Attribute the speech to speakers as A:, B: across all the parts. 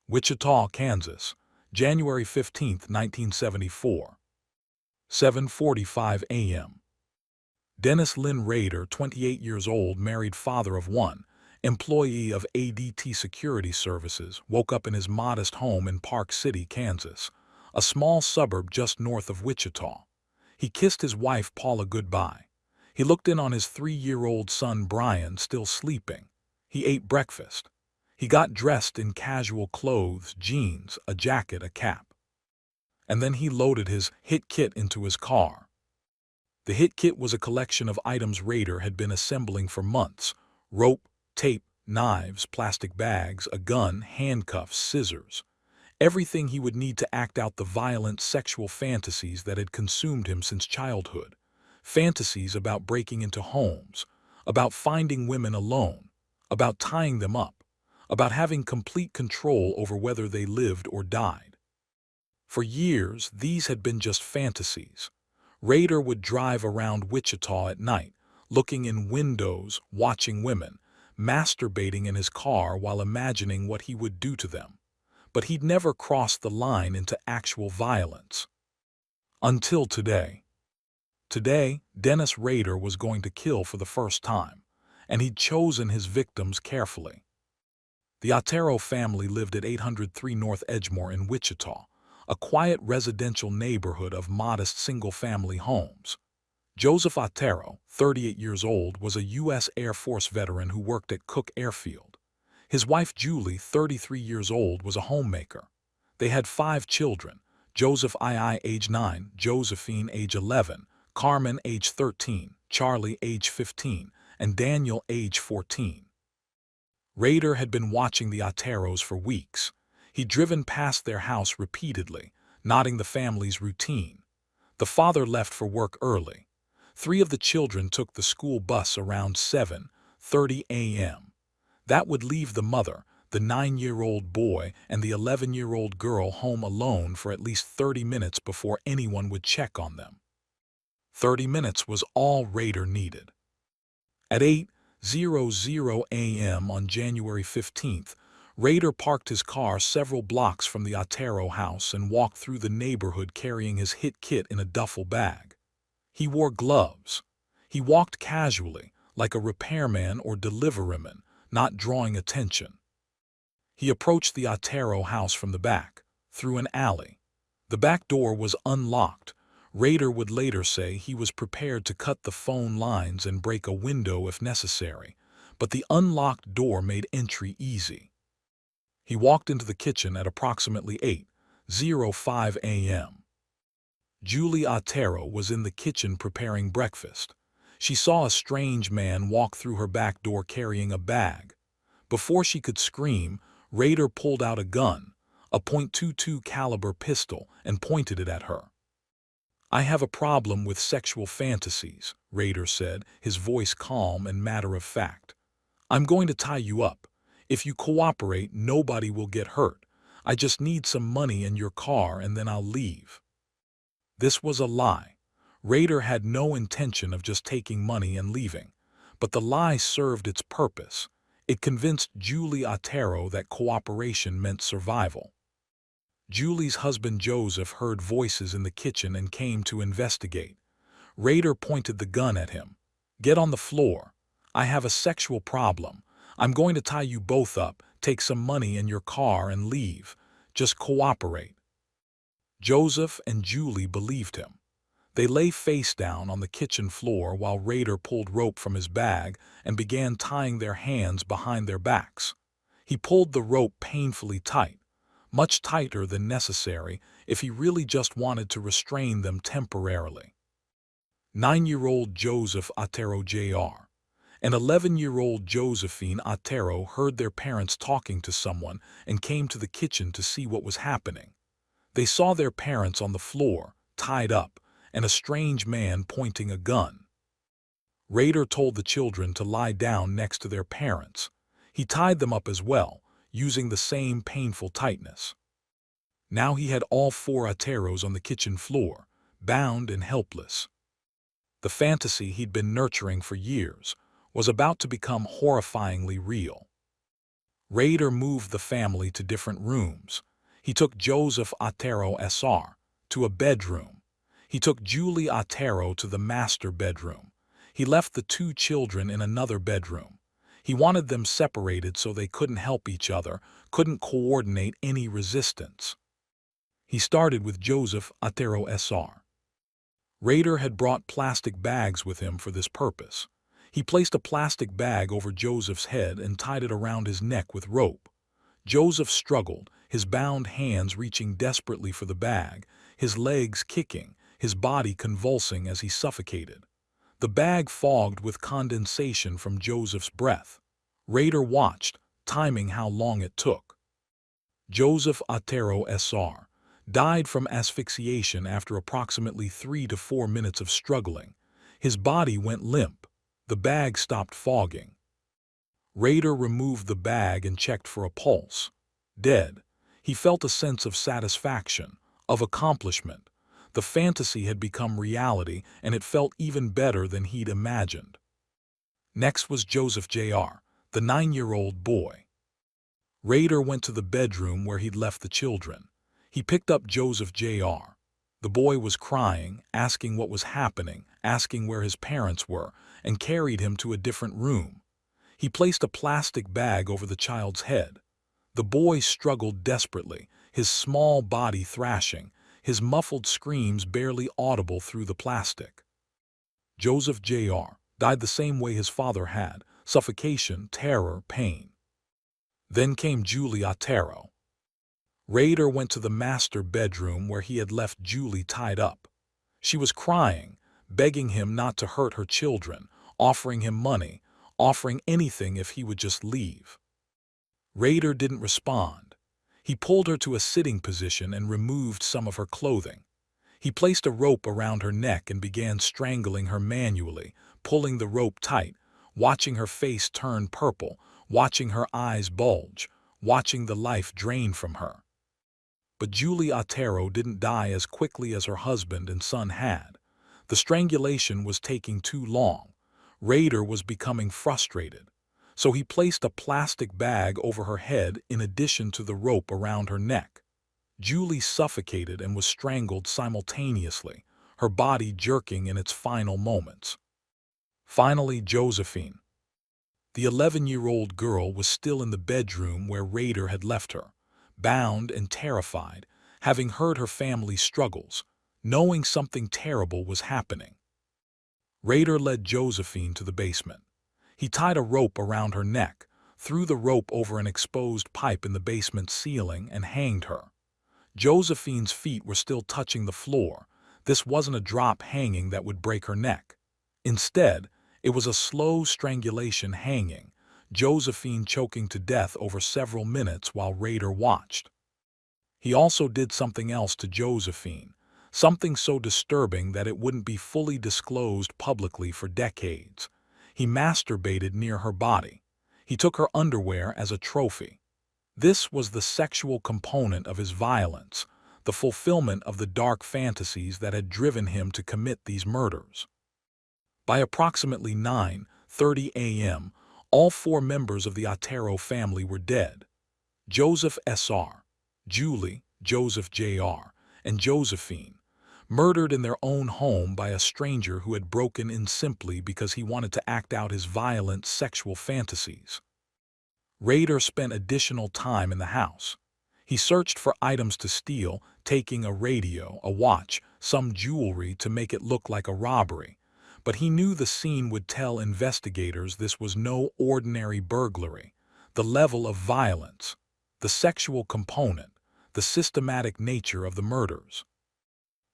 A: Wichita, Kansas, January 15, 1974, 7:45 a.m. Dennis Lynn Rader, 28 years old, married father of one, employee of ADT Security Services, woke up in his modest home in Park City, Kansas, a small suburb just north of Wichita. He kissed his wife Paula goodbye. He looked in on his 3-year-old son Brian still sleeping. He ate breakfast. He got dressed in casual clothes, jeans, a jacket, a cap. And then he loaded his hit kit into his car. The hit kit was a collection of items Rader had been assembling for months: rope, tape, knives, plastic bags, a gun, handcuffs, scissors. Everything he would need to act out the violent sexual fantasies that had consumed him since childhood. Fantasies about breaking into homes, about finding women alone, about tying them up, about having complete control over whether they lived or died. For years, these had been just fantasies. Rader would drive around Wichita at night, looking in windows, watching women, masturbating in his car while imagining what he would do to them. But he'd never crossed the line into actual violence. Until today. Today, Dennis Rader was going to kill for the first time, and he'd chosen his victims carefully. The Otero family lived at 803 North Edgemore in Wichita, a quiet residential neighborhood of modest single-family homes. Joseph Otero, 38 years old, was a U.S. Air Force veteran who worked at Cook Airfield. His wife Julie, 33 years old, was a homemaker. They had 5 children: Joseph II, age 9, Josephine, age 11, Carmen, age 13, Charlie, age 15, and Daniel, age 14. Rader had been watching the Oteros for weeks. He'd driven past their house repeatedly, noting the family's routine. The father left for work early. 3 of the children took the school bus around 7:30 a.m. That would leave the mother, the 9-year-old boy, and the 11-year-old girl home alone for at least 30 minutes before anyone would check on them. 30 minutes was all Rader needed. At 8:00 a.m. on January 15th, Rader parked his car several blocks from the Otero house and walked through the neighborhood carrying his hit kit in a duffel bag. He wore gloves. He walked casually, like a repairman or deliveryman, not drawing attention. He approached the Otero house from the back, through an alley. The back door was unlocked. Rader would later say he was prepared to cut the phone lines and break a window if necessary, but the unlocked door made entry easy. He walked into the kitchen at approximately 8:05 a.m. Julie Otero was in the kitchen preparing breakfast. She saw a strange man walk through her back door carrying a bag. Before she could scream, Rader pulled out a gun, a .22 caliber pistol, and pointed it at her. "I have a problem with sexual fantasies," Rader said, his voice calm and matter-of-fact. "I'm going to tie you up. If you cooperate, nobody will get hurt. I just need some money in your car and then I'll leave." This was a lie. Rader had no intention of just taking money and leaving. But the lie served its purpose. It convinced Julie Otero that cooperation meant survival. Julie's husband Joseph heard voices in the kitchen and came to investigate. Rader pointed the gun at him. "Get on the floor. I have a sexual problem. I'm going to tie you both up, take some money in your car and leave. Just cooperate." Joseph and Julie believed him. They lay face down on the kitchen floor while Rader pulled rope from his bag and began tying their hands behind their backs. He pulled the rope painfully tight, much tighter than necessary if he really just wanted to restrain them temporarily. 9-year-old Joseph Otero Jr. and 11-year-old Josephine Otero heard their parents talking to someone and came to the kitchen to see what was happening. They saw their parents on the floor, tied up, and a strange man pointing a gun. Rader told the children to lie down next to their parents. He tied them up as well, using the same painful tightness. Now he had all 4 Oteros on the kitchen floor, bound and helpless. The fantasy he'd been nurturing for years was about to become horrifyingly real. Rader moved the family to different rooms. He took Joseph Otero Sr. to a bedroom. He took Julie Otero to the master bedroom. He left the two children in another bedroom. He wanted them separated so they couldn't help each other, couldn't coordinate any resistance. He started with Joseph Otero Sr. Rader had brought plastic bags with him for this purpose. He placed a plastic bag over Joseph's head and tied it around his neck with rope. Joseph struggled, his bound hands reaching desperately for the bag, his legs kicking, his body convulsing as he suffocated. The bag fogged with condensation from Joseph's breath. Rader watched, timing how long it took. Joseph Otero Sr. died from asphyxiation after approximately 3 to 4 minutes of struggling. His body went limp. The bag stopped fogging. Rader removed the bag and checked for a pulse. Dead. He felt a sense of satisfaction, of accomplishment. The fantasy had become reality, and it felt even better than he'd imagined. Next was Joseph Jr., the 9-year-old boy. Rader went to the bedroom where he'd left the children. He picked up Joseph Jr. The boy was crying, asking what was happening, asking where his parents were, and carried him to a different room. He placed a plastic bag over the child's head. The boy struggled desperately, his small body thrashing, his muffled screams barely audible through the plastic. Joseph Jr. died the same way his father had, suffocation, terror, pain. Then came Julie Otero. Rader went to the master bedroom where he had left Julie tied up. She was crying, begging him not to hurt her children, offering him money, offering anything if he would just leave. Rader didn't respond. He pulled her to a sitting position and removed some of her clothing. He placed a rope around her neck and began strangling her manually, pulling the rope tight, watching her face turn purple, watching her eyes bulge, watching the life drain from her. But Julie Otero didn't die as quickly as her husband and son had. The strangulation was taking too long. Rader was becoming frustrated. So he placed a plastic bag over her head in addition to the rope around her neck. Julie suffocated and was strangled simultaneously, her body jerking in its final moments. Finally, Josephine. The 11-year-old girl was still in the bedroom where Rader had left her, bound and terrified, having heard her family's struggles, knowing something terrible was happening. Rader led Josephine to the basement. He tied a rope around her neck, threw the rope over an exposed pipe in the basement ceiling, and hanged her. Josephine's feet were still touching the floor. This wasn't a drop hanging that would break her neck. Instead, it was a slow strangulation hanging, Josephine choking to death over several minutes while Rader watched. He also did something else to Josephine, something so disturbing that it wouldn't be fully disclosed publicly for decades. He masturbated near her body. He took her underwear as a trophy. This was the sexual component of his violence, the fulfillment of the dark fantasies that had driven him to commit these murders. By approximately 9:30 a.m., all 4 members of the Otero family were dead. Joseph Sr., Julie, Joseph Jr., and Josephine, murdered in their own home by a stranger who had broken in simply because he wanted to act out his violent sexual fantasies. Rader spent additional time in the house. He searched for items to steal, taking a radio, a watch, some jewelry to make it look like a robbery. But he knew the scene would tell investigators this was no ordinary burglary. The level of violence, the sexual component, the systematic nature of the murders.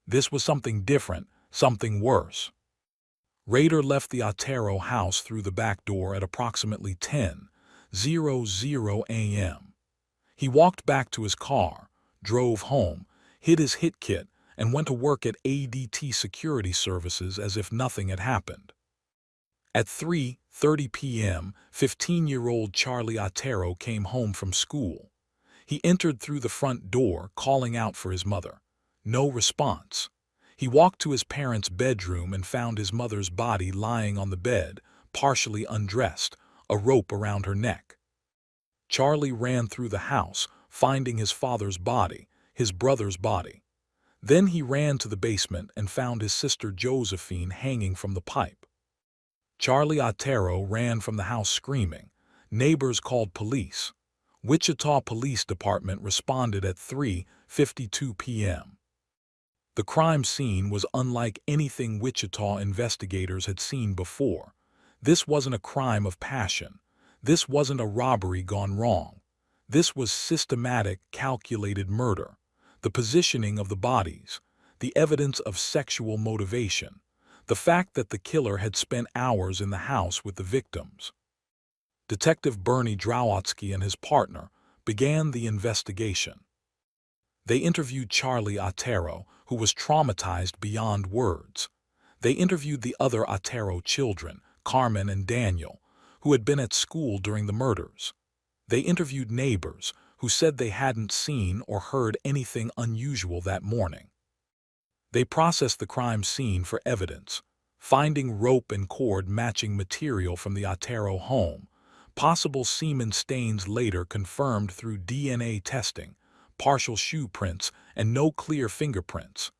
A: This was something different, something worse. Rader left the Otero house through the back door at approximately 10:00 a.m. He walked back to his car, drove home, hid his hit kit, and went to work at ADT Security Services as if nothing had happened. At 3:30 p.m., 15-year-old Charlie Otero came home from school. He entered through the front door, calling out for his mother. No response. He walked to his parents' bedroom and found his mother's body lying on the bed, partially undressed, a rope around her neck. Charlie ran through the house, finding his father's body, his brother's body. Then he ran to the basement and found his sister Josephine hanging from the pipe. Charlie Otero ran from the house screaming. Neighbors called police. Wichita Police Department responded at 3:52 p.m. The crime scene was unlike anything Wichita investigators had seen before. This wasn't a crime of passion. This wasn't a robbery gone wrong. This was systematic, calculated murder. The positioning of the bodies, the evidence of sexual motivation, the fact that the killer had spent hours in the house with the victims. Detective Bernie Drowatsky and his partner began the investigation. They interviewed Charlie Otero, who was traumatized beyond words. They interviewed the other Otero children, Carmen and Daniel, who had been at school during the murders. They interviewed neighbors who said they hadn't seen or heard anything unusual that morning. They processed the crime scene for evidence, finding rope and cord matching material from the Otero home, possible semen stains later confirmed through DNA testing, partial shoe prints, and no clear fingerprints.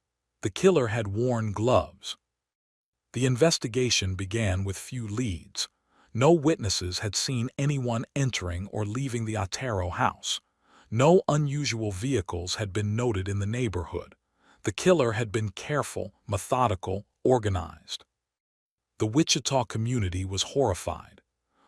A: The killer had worn gloves. The investigation began with few leads. No witnesses had seen anyone entering or leaving the Otero house. No unusual vehicles had been noted in the neighborhood. The killer had been careful, methodical, organized. The Wichita community was horrified.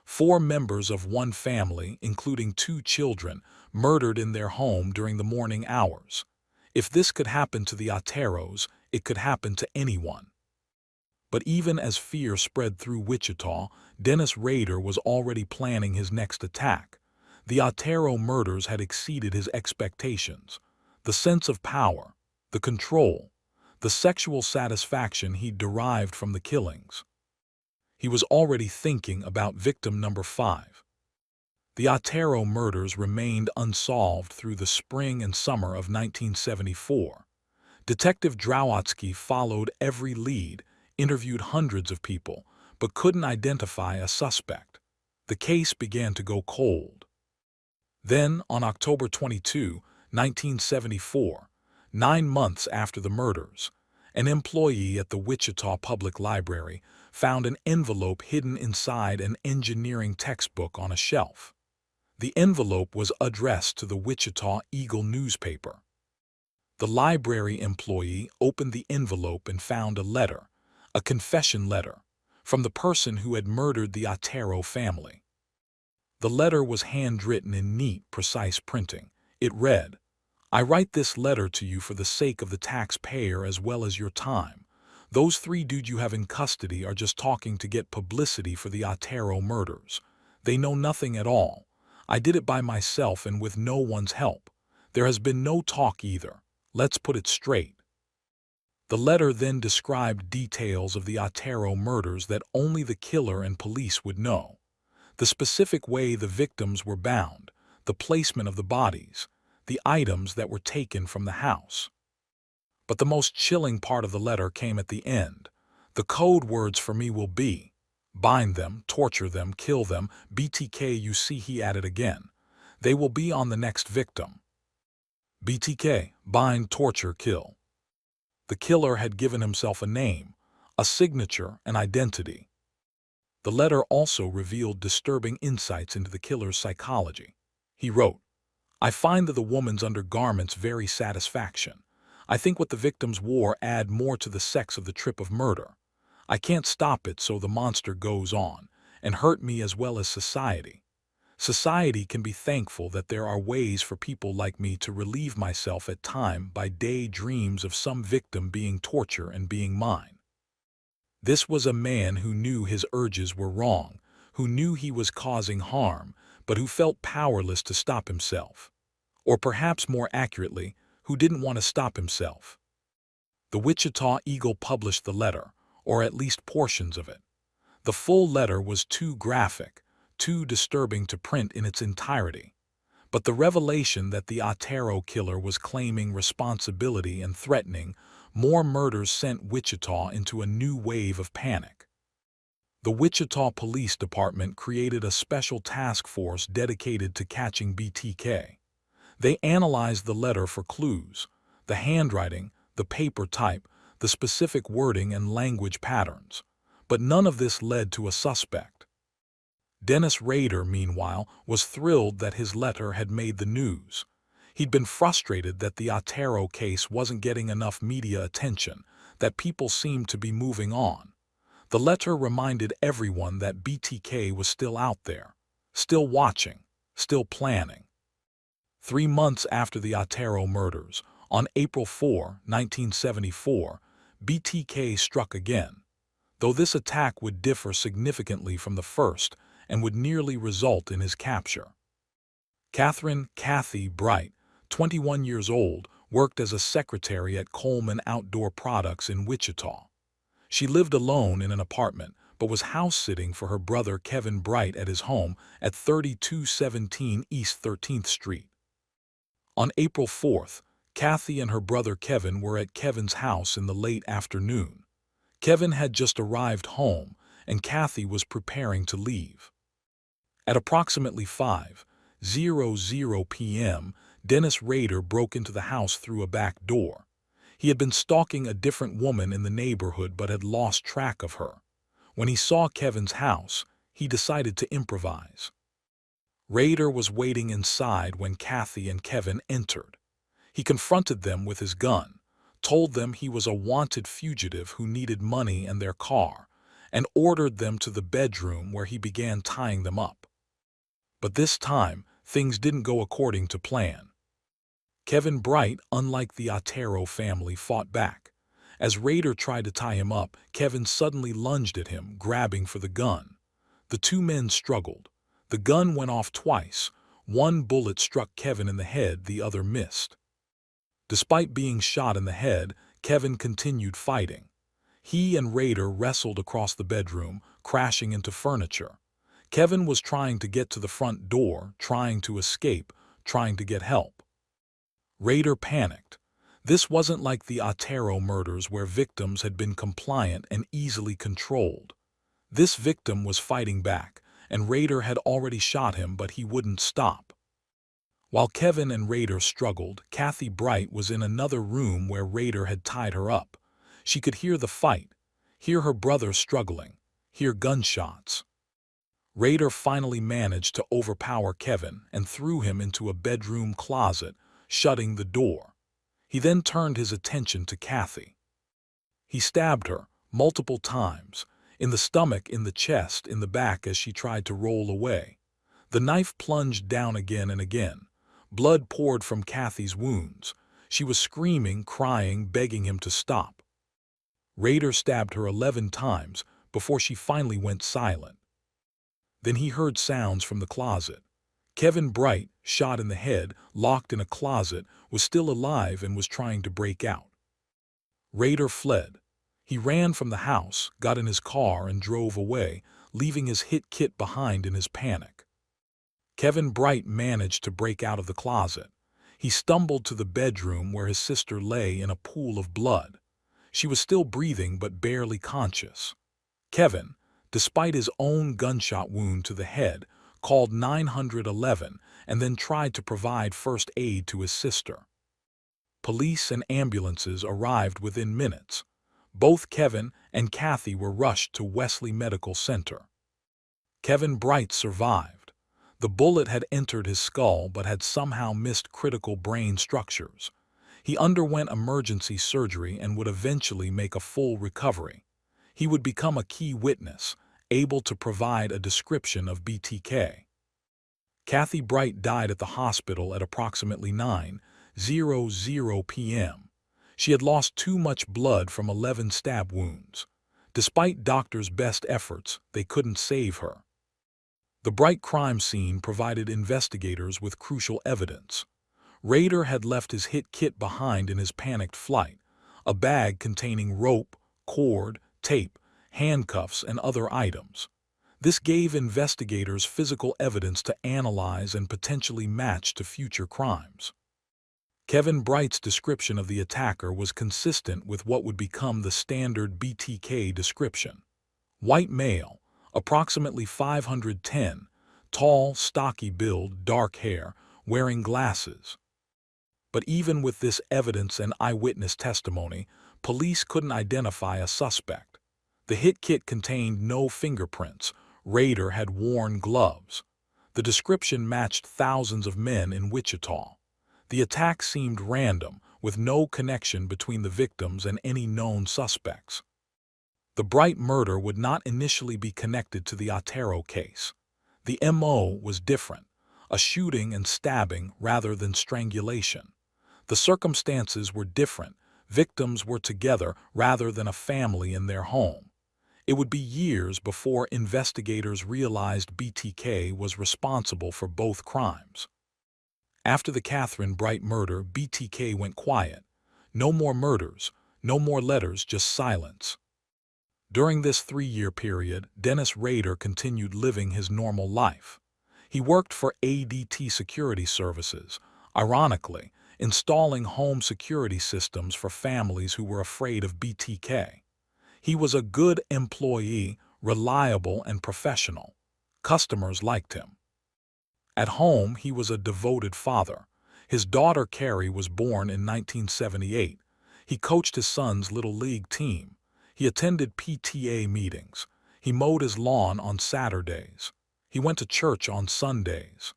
A: 4 members of one family, including 2 children, murdered in their home during the morning hours. If this could happen to the Oteros, it could happen to anyone. But even as fear spread through Wichita, Dennis Rader was already planning his next attack. The Otero murders had exceeded his expectations. The sense of power, the control, the sexual satisfaction he derived from the killings. He was already thinking about victim number 5. The Otero murders remained unsolved through the spring and summer of 1974. Detective Drowatsky followed every lead, interviewed hundreds of people, but couldn't identify a suspect. The case began to go cold. Then, on October 22, 1974, 9 months after the murders, an employee at the Wichita Public Library found an envelope hidden inside an engineering textbook on a shelf. The envelope was addressed to the Wichita Eagle newspaper. The library employee opened the envelope and found a letter, a confession letter, from the person who had murdered the Otero family. The letter was handwritten in neat, precise printing. It read, "I write this letter to you for the sake of the taxpayer as well as your time. Those 3 dudes you have in custody are just talking to get publicity for the Otero murders. They know nothing at all. I did it by myself and with no one's help. There has been no talk either. Let's put it straight." The letter then described details of the Otero murders that only the killer and police would know. The specific way the victims were bound, the placement of the bodies, the items that were taken from the house. But the most chilling part of the letter came at the end. The code words for me will be, bind them, torture them, kill them, BTK. You see, he added again. They will be on the next victim. BTK, bind, torture, kill. The killer had given himself a name, a signature, an identity. The letter also revealed disturbing insights into the killer's psychology. He wrote, "I find that the woman's undergarments very satisfaction. I think what the victims wore add more to the sex of the trip of murder. I can't stop it, so the monster goes on, and hurt me as well as society. Society can be thankful that there are ways for people like me to relieve myself at time by day dreams of some victim being torture and being mine." This was a man who knew his urges were wrong, who knew he was causing harm, but who felt powerless to stop himself. Or perhaps more accurately, who didn't want to stop himself. The Wichita Eagle published the letter, or at least portions of it. The full letter was too graphic, too disturbing to print in its entirety. But the revelation that the Otero killer was claiming responsibility and threatening more murders sent Wichita into a new wave of panic. The Wichita Police Department created a special task force dedicated to catching BTK. They analyzed the letter for clues, the handwriting, the paper type, the specific wording and language patterns. But none of this led to a suspect. Dennis Rader, meanwhile, was thrilled that his letter had made the news. He'd been frustrated that the Otero case wasn't getting enough media attention, that people seemed to be moving on. The letter reminded everyone that BTK was still out there, still watching, still planning. 3 months after the Otero murders, on April 4, 1974, BTK struck again. Though this attack would differ significantly from the first and would nearly result in his capture. Kathy Bright, 21 years old, worked as a secretary at Coleman Outdoor Products in Wichita. She lived alone in an apartment, but was house-sitting for her brother Kevin Bright at his home at 3217 East 13th Street. On April 4th, Kathy and her brother Kevin were at Kevin's house in the late afternoon. Kevin had just arrived home, and Kathy was preparing to leave. At approximately 5:00 p.m., Dennis Rader broke into the house through a back door. He had been stalking a different woman in the neighborhood but had lost track of her. When he saw Kevin's house, he decided to improvise. Rader was waiting inside when Kathy and Kevin entered. He confronted them with his gun, told them he was a wanted fugitive who needed money and their car, and ordered them to the bedroom where he began tying them up. But this time, things didn't go according to plan. Kevin Bright, unlike the Otero family, fought back. As Rader tried to tie him up, Kevin suddenly lunged at him, grabbing for the gun. The two men struggled. The gun went off twice. One bullet struck Kevin in the head, the other missed. Despite being shot in the head, Kevin continued fighting. He and Rader wrestled across the bedroom, crashing into furniture. Kevin was trying to get to the front door, trying to escape, trying to get help. Rader panicked. This wasn't like the Otero murders where victims had been compliant and easily controlled. This victim was fighting back, and Rader had already shot him, but he wouldn't stop. While Kevin and Rader struggled, Kathy Bright was in another room where Rader had tied her up. She could hear the fight, hear her brother struggling, hear gunshots. Rader finally managed to overpower Kevin and threw him into a bedroom closet, shutting the door. He then turned his attention to Kathy. He stabbed her multiple times, in the stomach, in the chest, in the back as she tried to roll away. The knife plunged down again and again. Blood poured from Kathy's wounds. She was screaming, crying, begging him to stop. Rader stabbed her 11 times before she finally went silent. Then he heard sounds from the closet. Kevin Bright, shot in the head, locked in a closet, was still alive and was trying to break out. Rader fled. He ran from the house, got in his car and drove away, leaving his hit kit behind in his panic. Kevin Bright managed to break out of the closet. He stumbled to the bedroom where his sister lay in a pool of blood. She was still breathing but barely conscious. Kevin, despite his own gunshot wound to the head, called 911 and then tried to provide first aid to his sister. Police and ambulances arrived within minutes. Both Kevin and Kathy were rushed to Wesley Medical Center. Kevin Bright survived. The bullet had entered his skull but had somehow missed critical brain structures. He underwent emergency surgery and would eventually make a full recovery. He would become a key witness, able to provide a description of BTK. Kathy Bright died at the hospital at approximately 9:00 p.m. She had lost too much blood from 11 stab wounds. Despite doctors' best efforts, they couldn't save her. The Bright crime scene provided investigators with crucial evidence. Rader had left his hit kit behind in his panicked flight, a bag containing rope, cord, tape, handcuffs, and other items. This gave investigators physical evidence to analyze and potentially match to future crimes. Kevin Bright's description of the attacker was consistent with what would become the standard BTK description. White male, approximately 510, tall, stocky build, dark hair, wearing glasses. But even with this evidence and eyewitness testimony, police couldn't identify a suspect. The hit kit contained no fingerprints. Rader had worn gloves. The description matched thousands of men in Wichita. The attack seemed random, with no connection between the victims and any known suspects. The Bright murder would not initially be connected to the Otero case. The MO was different, a shooting and stabbing rather than strangulation. The circumstances were different. Victims were together rather than a family in their home. It would be years before investigators realized BTK was responsible for both crimes. After the Catherine Bright murder, BTK went quiet. No more murders, no more letters, just silence. During this 3-year period, Dennis Rader continued living his normal life. He worked for ADT Security Services, ironically, installing home security systems for families who were afraid of BTK. He was a good employee, reliable and professional. Customers liked him. At home, he was a devoted father. His daughter Carrie was born in 1978. He coached his son's Little League team. He attended PTA meetings. He mowed his lawn on Saturdays. He went to church on Sundays.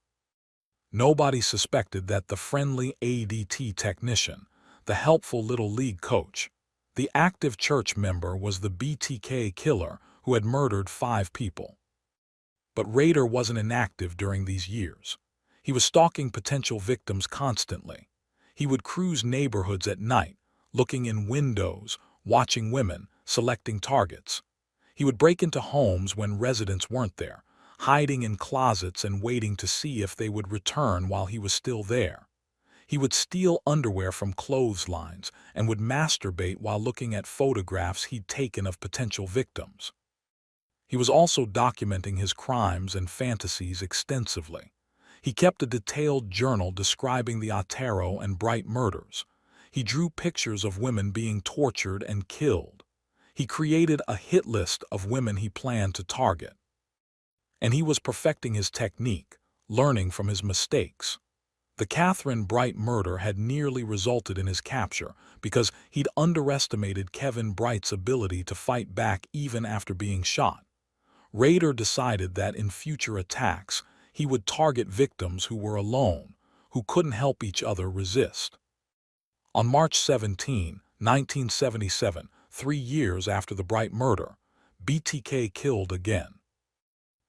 A: Nobody suspected that the friendly ADT technician, the helpful Little League coach, the active church member was the BTK killer who had murdered 5 people. But Rader wasn't inactive during these years. He was stalking potential victims constantly. He would cruise neighborhoods at night, looking in windows, watching women, selecting targets. He would break into homes when residents weren't there, hiding in closets and waiting to see if they would return while he was still there. He would steal underwear from clotheslines and would masturbate while looking at photographs he'd taken of potential victims. He was also documenting his crimes and fantasies extensively. He kept a detailed journal describing the Otero and Bright murders. He drew pictures of women being tortured and killed. He created a hit list of women he planned to target. And he was perfecting his technique, learning from his mistakes. The Catherine Bright murder had nearly resulted in his capture because he'd underestimated Kevin Bright's ability to fight back even after being shot. Rader decided that in future attacks, he would target victims who were alone, who couldn't help each other resist. On March 17, 1977, 3 years after the Bright murder, BTK killed again.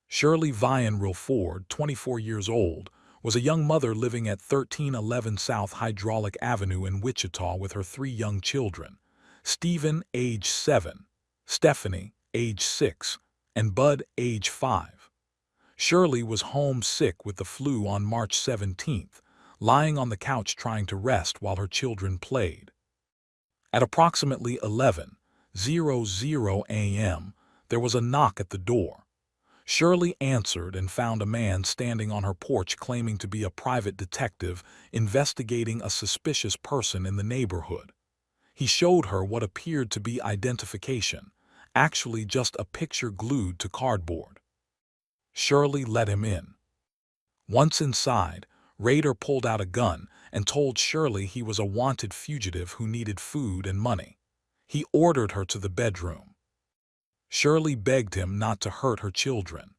A: Shirley Vian Rilford, 24 years old, was a young mother living at 1311 South Hydraulic Avenue in Wichita with her 3 young children, Stephen, age 7, Stephanie, age 6, and Bud, age 5. Shirley was homesick with the flu on March 17th, lying on the couch trying to rest while her children played. At approximately 11:00 a.m., there was a knock at the door. Shirley answered and found a man standing on her porch claiming to be a private detective investigating a suspicious person in the neighborhood. He showed her what appeared to be identification, actually just a picture glued to cardboard. Shirley let him in. Once inside, Rader pulled out a gun and told Shirley he was a wanted fugitive who needed food and money. He ordered her to the bedroom. Shirley begged him not to hurt her children.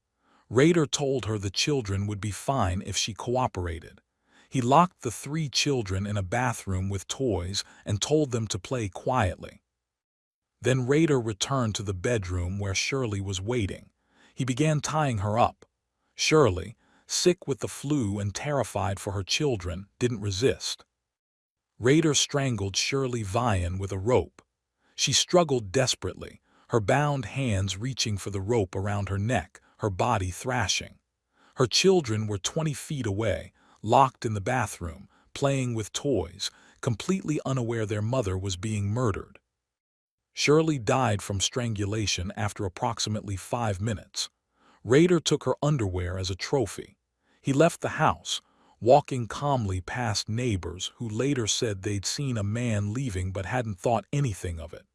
A: Rader told her the children would be fine if she cooperated. He locked the 3 children in a bathroom with toys and told them to play quietly. Then Rader returned to the bedroom where Shirley was waiting. He began tying her up. Shirley, sick with the flu and terrified for her children, didn't resist. Rader strangled Shirley Vian with a rope. She struggled desperately, her bound hands reaching for the rope around her neck, her body thrashing. Her children were 20 feet away, locked in the bathroom, playing with toys, completely unaware their mother was being murdered. Shirley died from strangulation after approximately 5 minutes. Rader took her underwear as a trophy. He left the house, walking calmly past neighbors who later said they'd seen a man leaving but hadn't thought anything of it.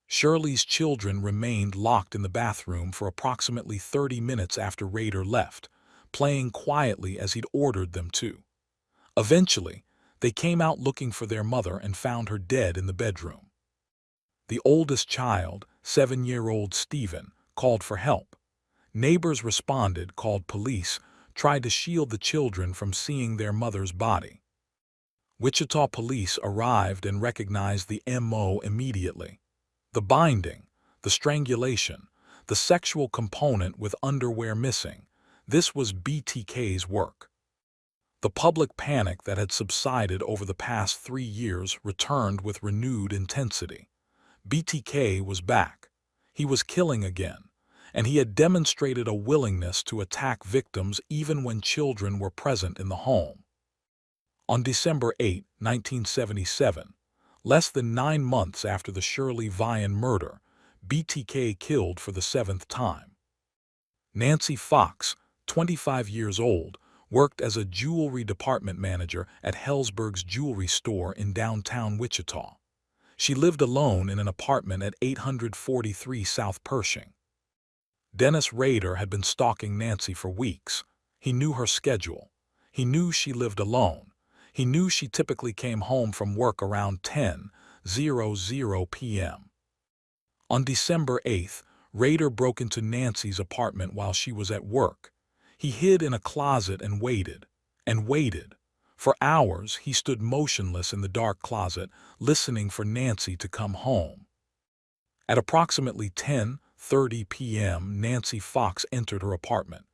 A: Shirley's children remained locked in the bathroom for approximately 30 minutes after Rader left, playing quietly as he'd ordered them to. Eventually, they came out looking for their mother and found her dead in the bedroom. The oldest child, 7-year-old Stephen, called for help. Neighbors responded, called police, tried to shield the children from seeing their mother's body. Wichita police arrived and recognized the MO immediately. The binding, the strangulation, the sexual component with underwear missing, this was BTK's work. The public panic that had subsided over the past 3 years returned with renewed intensity. BTK was back. He was killing again, and he had demonstrated a willingness to attack victims even when children were present in the home. On December 8, 1977, less than 9 months after the Shirley Vian murder, BTK killed for the 7th time. Nancy Fox, 25 years old, worked as a jewelry department manager at Hellsberg's jewelry store in downtown Wichita. She lived alone in an apartment at 843 South Pershing. Dennis Rader had been stalking Nancy for weeks. He knew her schedule. He knew she lived alone. He knew she typically came home from work around 10:00 p.m. On December 8th, Rader broke into Nancy's apartment while she was at work. He hid in a closet and waited, and waited. For hours, he stood motionless in the dark closet, listening for Nancy to come home. At approximately 10:30 p.m., Nancy Fox entered her apartment.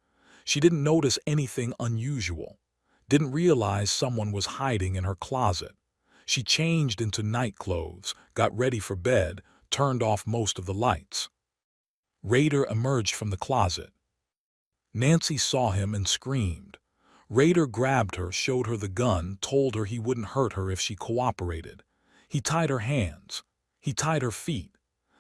A: She didn't notice anything unusual, didn't realize someone was hiding in her closet. She changed into night clothes, got ready for bed, turned off most of the lights. Rader emerged from the closet. Nancy saw him and screamed. Rader grabbed her, showed her the gun, told her he wouldn't hurt her if she cooperated. He tied her hands. He tied her feet.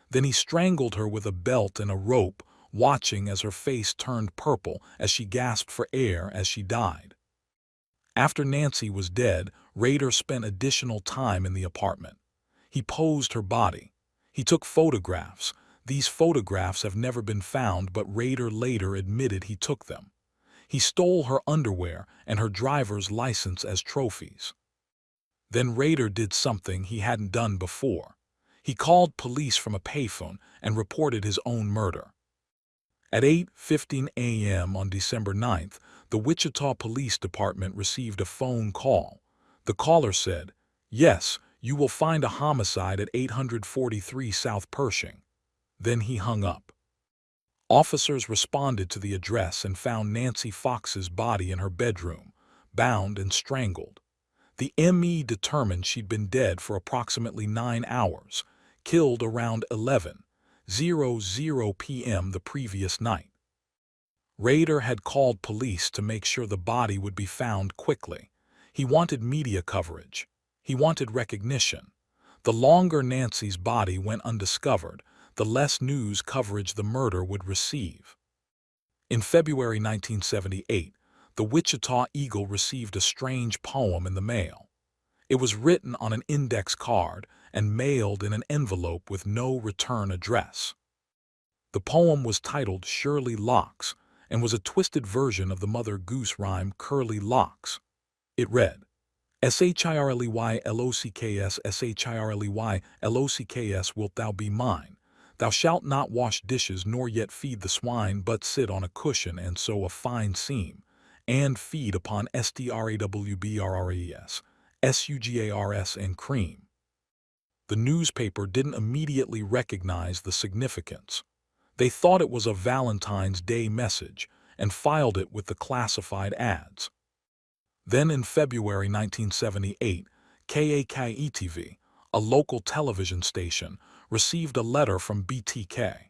A: Then he strangled her with a belt and a rope, watching as her face turned purple as she gasped for air as she died. After Nancy was dead, Rader spent additional time in the apartment. He posed her body. He took photographs. These photographs have never been found, but Rader later admitted he took them. He stole her underwear and her driver's license as trophies. Then Rader did something he hadn't done before. He called police from a payphone and reported his own murder. At 8:15 a.m. on December 9th, the Wichita Police Department received a phone call. The caller said, "Yes, you will find a homicide at 843 South Pershing." Then he hung up. Officers responded to the address and found Nancy Fox's body in her bedroom, bound and strangled. The ME determined she'd been dead for approximately 9 hours, killed around 11:00 p.m. the previous night. Rader had called police to make sure the body would be found quickly. He wanted media coverage. He wanted recognition. The longer Nancy's body went undiscovered, the less news coverage the murder would receive. In February 1978, the Wichita Eagle received a strange poem in the mail. It was written on an index card and mailed in an envelope with no return address. The poem was titled Shirley Locks and was a twisted version of the Mother Goose rhyme Curly Locks. It read, Shirley Locks, Shirley Locks, wilt thou be mine? Thou shalt not wash dishes nor yet feed the swine, but sit on a cushion and sew a fine seam, and feed upon strawberries, sugars and cream. The newspaper didn't immediately recognize the significance. They thought it was a Valentine's Day message and filed it with the classified ads. Then in February 1978, KAKE-TV, a local television station, received a letter from BTK.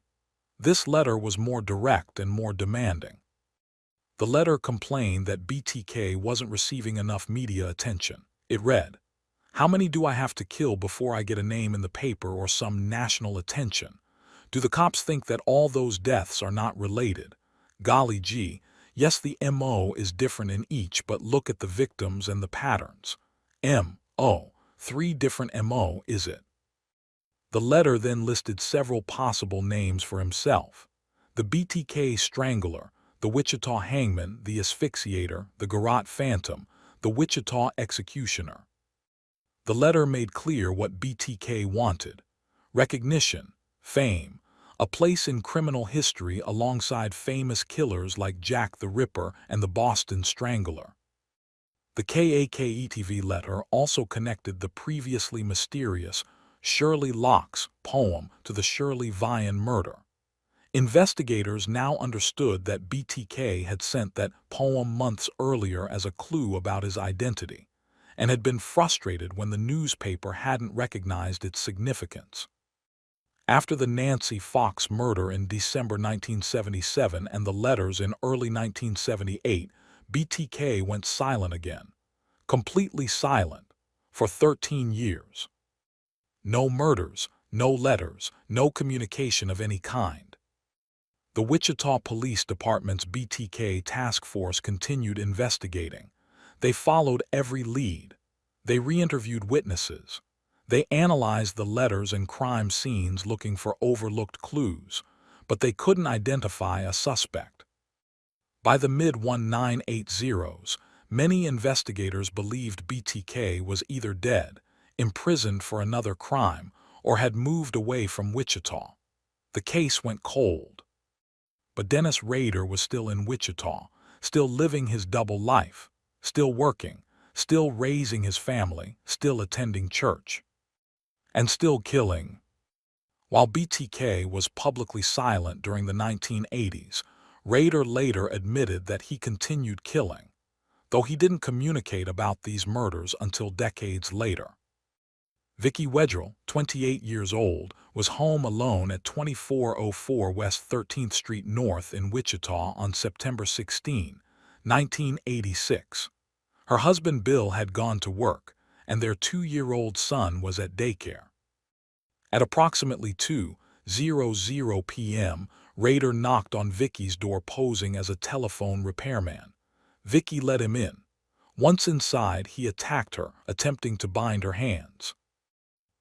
A: This letter was more direct and more demanding. The letter complained that BTK wasn't receiving enough media attention. It read, "How many do I have to kill before I get a name in the paper or some national attention? Do the cops think that all those deaths are not related? Golly gee, yes, the MO is different in each, but look at the victims and the patterns. MO, 3 different MO, is it?" The letter then listed several possible names for himself: the BTK Strangler, the Wichita Hangman, the Asphyxiator, the Garrote Phantom, the Wichita Executioner. The letter made clear what BTK wanted: recognition, fame, a place in criminal history alongside famous killers like Jack the Ripper and the Boston Strangler. The KAKETV letter also connected the previously mysterious Shirley Locke's poem to the Shirley Vian murder. Investigators now understood that BTK had sent that poem months earlier as a clue about his identity, and had been frustrated when the newspaper hadn't recognized its significance. After the Nancy Fox murder in December 1977 and the letters in early 1978, BTK went silent again, completely silent, for 13 years. No murders, no letters, no communication of any kind. The Wichita Police Department's BTK task force continued investigating. They followed every lead. They re-interviewed witnesses. They analyzed the letters and crime scenes looking for overlooked clues, but they couldn't identify a suspect. By the mid-1980s, many investigators believed BTK was either dead, imprisoned for another crime, or had moved away from Wichita. The case went cold. But Dennis Rader was still in Wichita, still living his double life, still working, still raising his family, still attending church, and still killing. While BTK was publicly silent during the 1980s, Rader later admitted that he continued killing, though he didn't communicate about these murders until decades later. Vicki Wedrell, 28 years old, was home alone at 2404 West 13th Street North in Wichita on September 16, 1986. Her husband Bill had gone to work, and their 2-year-old son was at daycare. At approximately 2:00 p.m., Rader knocked on Vicki's door posing as a telephone repairman. Vicki let him in. Once inside, he attacked her, attempting to bind her hands.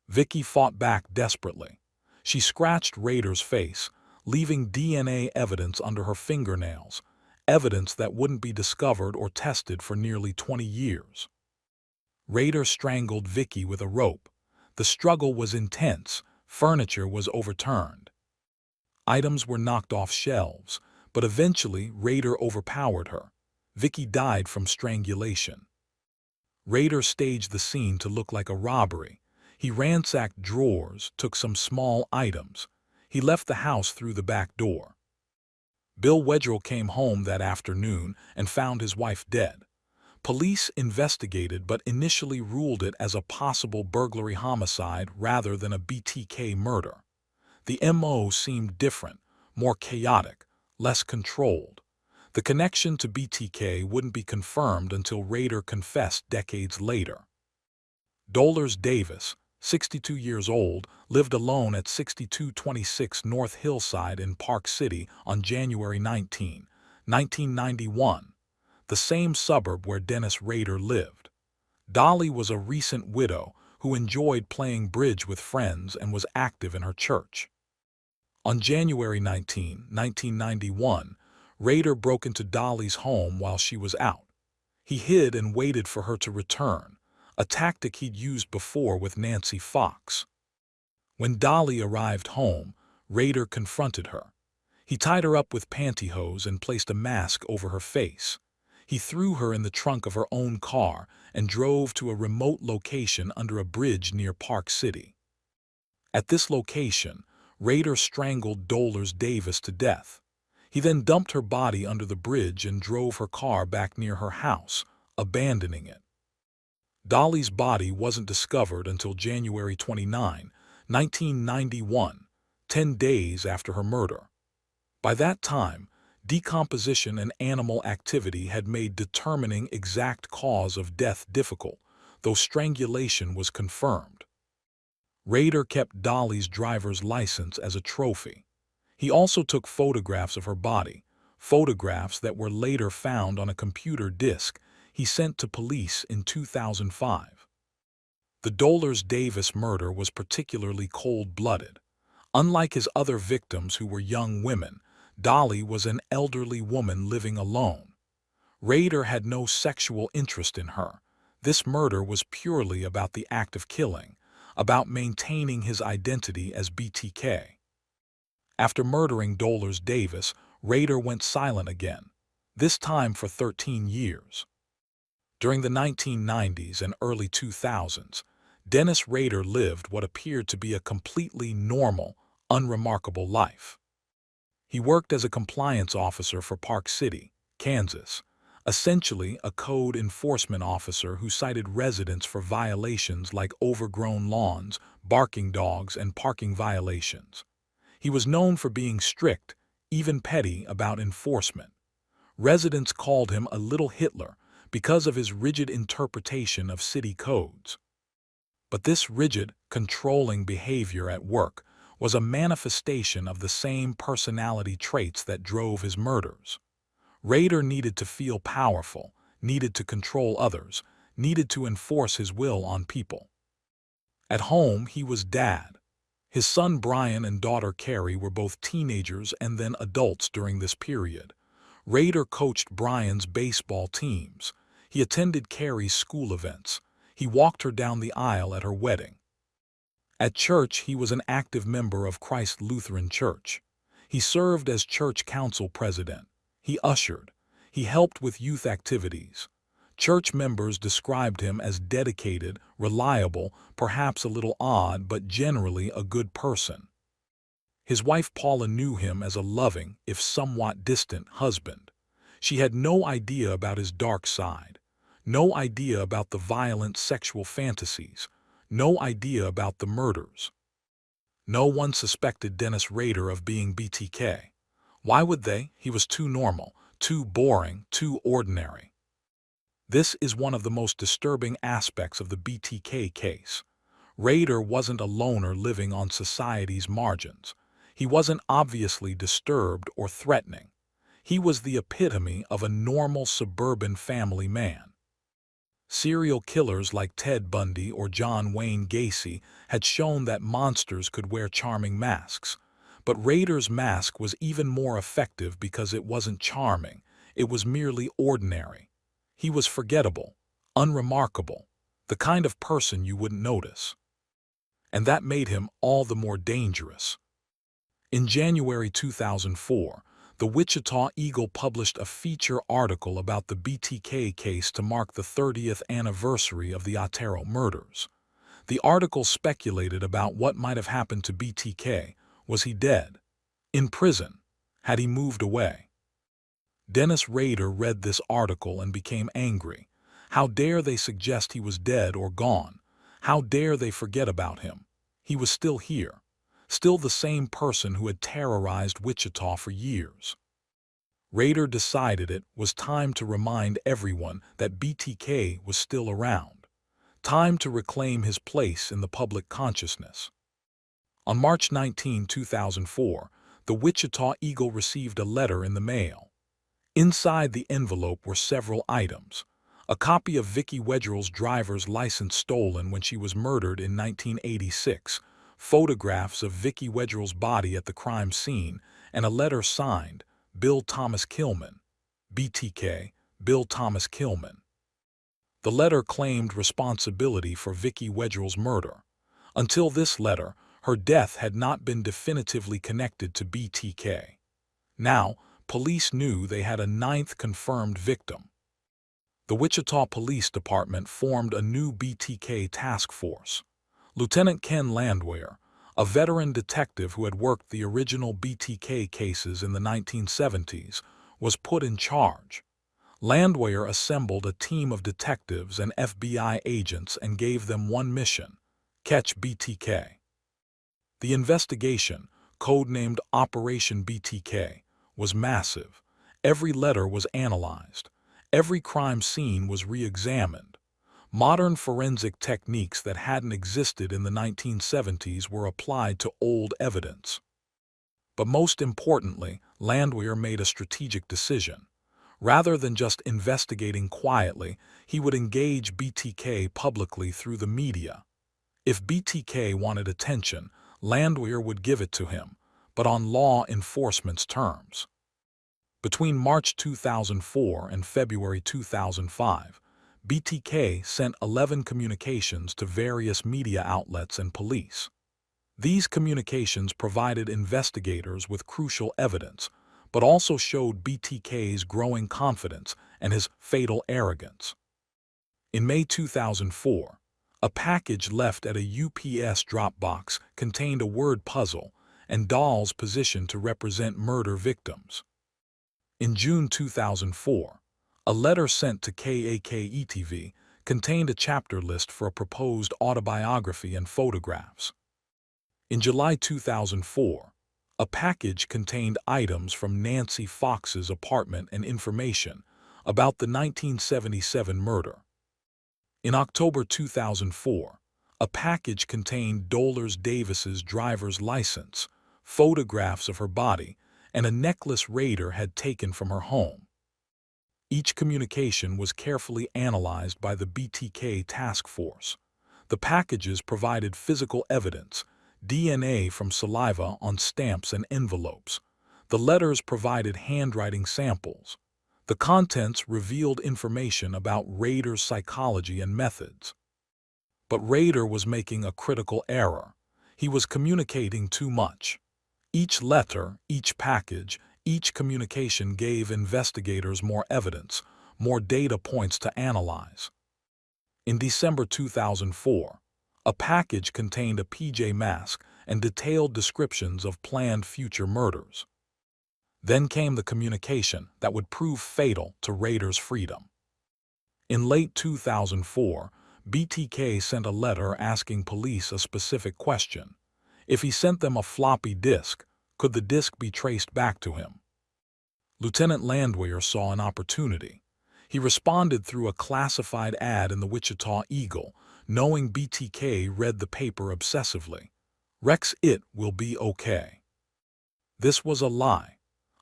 A: Vicki fought back desperately. She scratched Rader's face, leaving DNA evidence under her fingernails, evidence that wouldn't be discovered or tested for nearly 20 years. Rader strangled Vicki with a rope. The struggle was intense. Furniture was overturned. Items were knocked off shelves, but eventually Rader overpowered her. Vicki died from strangulation. Rader staged the scene to look like a robbery. He ransacked drawers, took some small items. He left the house through the back door. Bill Wedrell came home that afternoon and found his wife dead. Police investigated but initially ruled it as a possible burglary homicide rather than a BTK murder. The MO seemed different, more chaotic, less controlled. The connection to BTK wouldn't be confirmed until Rader confessed decades later. Dolores Davis, 62 years old, lived alone at 6226 North Hillside in Park City on January 19, 1991, the same suburb where Dennis Rader lived. Dolly was a recent widow who enjoyed playing bridge with friends and was active in her church. On January 19, 1991, Rader broke into Dolly's home while she was out. He hid and waited for her to return, a tactic he'd used before with Nancy Fox. When Dolly arrived home, Rader confronted her. He tied her up with pantyhose and placed a mask over her face. He threw her in the trunk of her own car and drove to a remote location under a bridge near Park City. At this location, Rader strangled Dolores Davis to death. He then dumped her body under the bridge and drove her car back near her house, abandoning it. Dolly's body wasn't discovered until January 29, 1991, 10 days after her murder. By that time, decomposition and animal activity had made determining exact cause of death difficult, though strangulation was confirmed. Rader kept Dolly's driver's license as a trophy. He also took photographs of her body, photographs that were later found on a computer disk he sent to police in 2005. The Dolores-Davis murder was particularly cold-blooded. Unlike his other victims who were young women, Dolly was an elderly woman living alone. Rader had no sexual interest in her. This murder was purely about the act of killing, about maintaining his identity as BTK. After murdering Dolores-Davis, Rader went silent again, this time for 13 years. During the 1990s and early 2000s, Dennis Rader lived what appeared to be a completely normal, unremarkable life. He worked as a compliance officer for Park City, Kansas, essentially a code enforcement officer who cited residents for violations like overgrown lawns, barking dogs, and parking violations. He was known for being strict, even petty, about enforcement. Residents called him a little Hitler because of his rigid interpretation of city codes. But this rigid, controlling behavior at work was a manifestation of the same personality traits that drove his murders. Rader needed to feel powerful, needed to control others, needed to enforce his will on people. At home, he was dad. His son Brian and daughter Carrie were both teenagers and then adults during this period. Rader coached Brian's baseball teams. He attended Carrie's school events. He walked her down the aisle at her wedding. At church, he was an active member of Christ Lutheran Church. He served as church council president. He ushered. He helped with youth activities. Church members described him as dedicated, reliable, perhaps a little odd, but generally a good person. His wife Paula knew him as a loving, if somewhat distant, husband. She had no idea about his dark side, no idea about the violent sexual fantasies, no idea about the murders. No one suspected Dennis Rader of being BTK. Why would they? He was too normal, too boring, too ordinary. This is one of the most disturbing aspects of the BTK case. Rader wasn't a loner living on society's margins. He wasn't obviously disturbed or threatening. He was the epitome of a normal suburban family man. Serial killers like Ted Bundy or John Wayne Gacy had shown that monsters could wear charming masks. But Rader's mask was even more effective because it wasn't charming, it was merely ordinary. He was forgettable, unremarkable, the kind of person you wouldn't notice. And that made him all the more dangerous. In January 2004, the Wichita Eagle published a feature article about the BTK case to mark the 30th anniversary of the Otero murders. The article speculated about what might have happened to BTK. Was he dead? In prison? Had he moved away? Dennis Rader read this article and became angry. How dare they suggest he was dead or gone? How dare they forget about him? He was still here. Still the same person who had terrorized Wichita for years. Rader decided it was time to remind everyone that BTK was still around. Time to reclaim his place in the public consciousness. On March 19, 2004, the Wichita Eagle received a letter in the mail. Inside the envelope were several items. A copy of Vicki Wedrell's driver's license stolen when she was murdered in 1986, photographs of Vicki Wedrell's body at the crime scene, and a letter signed, Bill Thomas Killman, BTK, Bill Thomas Killman. The letter claimed responsibility for Vicki Wedrell's murder. Until this letter, her death had not been definitively connected to BTK. Now, police knew they had a 9th confirmed victim. The Wichita Police Department formed a new BTK task force. Lieutenant Ken Landwehr, a veteran detective who had worked the original BTK cases in the 1970s, was put in charge. Landwehr assembled a team of detectives and FBI agents and gave them one mission: catch BTK. The investigation, codenamed Operation BTK, was massive. Every letter was analyzed. Every crime scene was re-examined. Modern forensic techniques that hadn't existed in the 1970s were applied to old evidence. But most importantly, Landwehr made a strategic decision. Rather than just investigating quietly, he would engage BTK publicly through the media. If BTK wanted attention, Landwehr would give it to him, but on law enforcement's terms. Between March 2004 and February 2005, BTK sent 11 communications to various media outlets and police. These communications provided investigators with crucial evidence, but also showed BTK's growing confidence and his fatal arrogance. In May 2004, a package left at a UPS drop box contained a word puzzle and dolls positioned to represent murder victims. In June 2004, a letter sent to KAKE-TV contained a chapter list for a proposed autobiography and photographs. In July 2004, a package contained items from Nancy Fox's apartment and information about the 1977 murder. In October 2004, a package contained Dolores Davis's driver's license, photographs of her body, and a necklace Rader had taken from her home. Each communication was carefully analyzed by the BTK task force. The packages provided physical evidence, DNA from saliva on stamps and envelopes. The letters provided handwriting samples. The contents revealed information about Rader's psychology and methods. But Rader was making a critical error. He was communicating too much. Each letter, each package, each communication gave investigators more evidence, more data points to analyze. In December 2004, a package contained a PJ mask and detailed descriptions of planned future murders. Then came the communication that would prove fatal to Rader's freedom. In late 2004, BTK sent a letter asking police a specific question. If he sent them a floppy disk, could the disk be traced back to him? Lieutenant Landwehr saw an opportunity. He responded through a classified ad in the Wichita Eagle, knowing BTK read the paper obsessively. "Rex, it will be okay." This was a lie.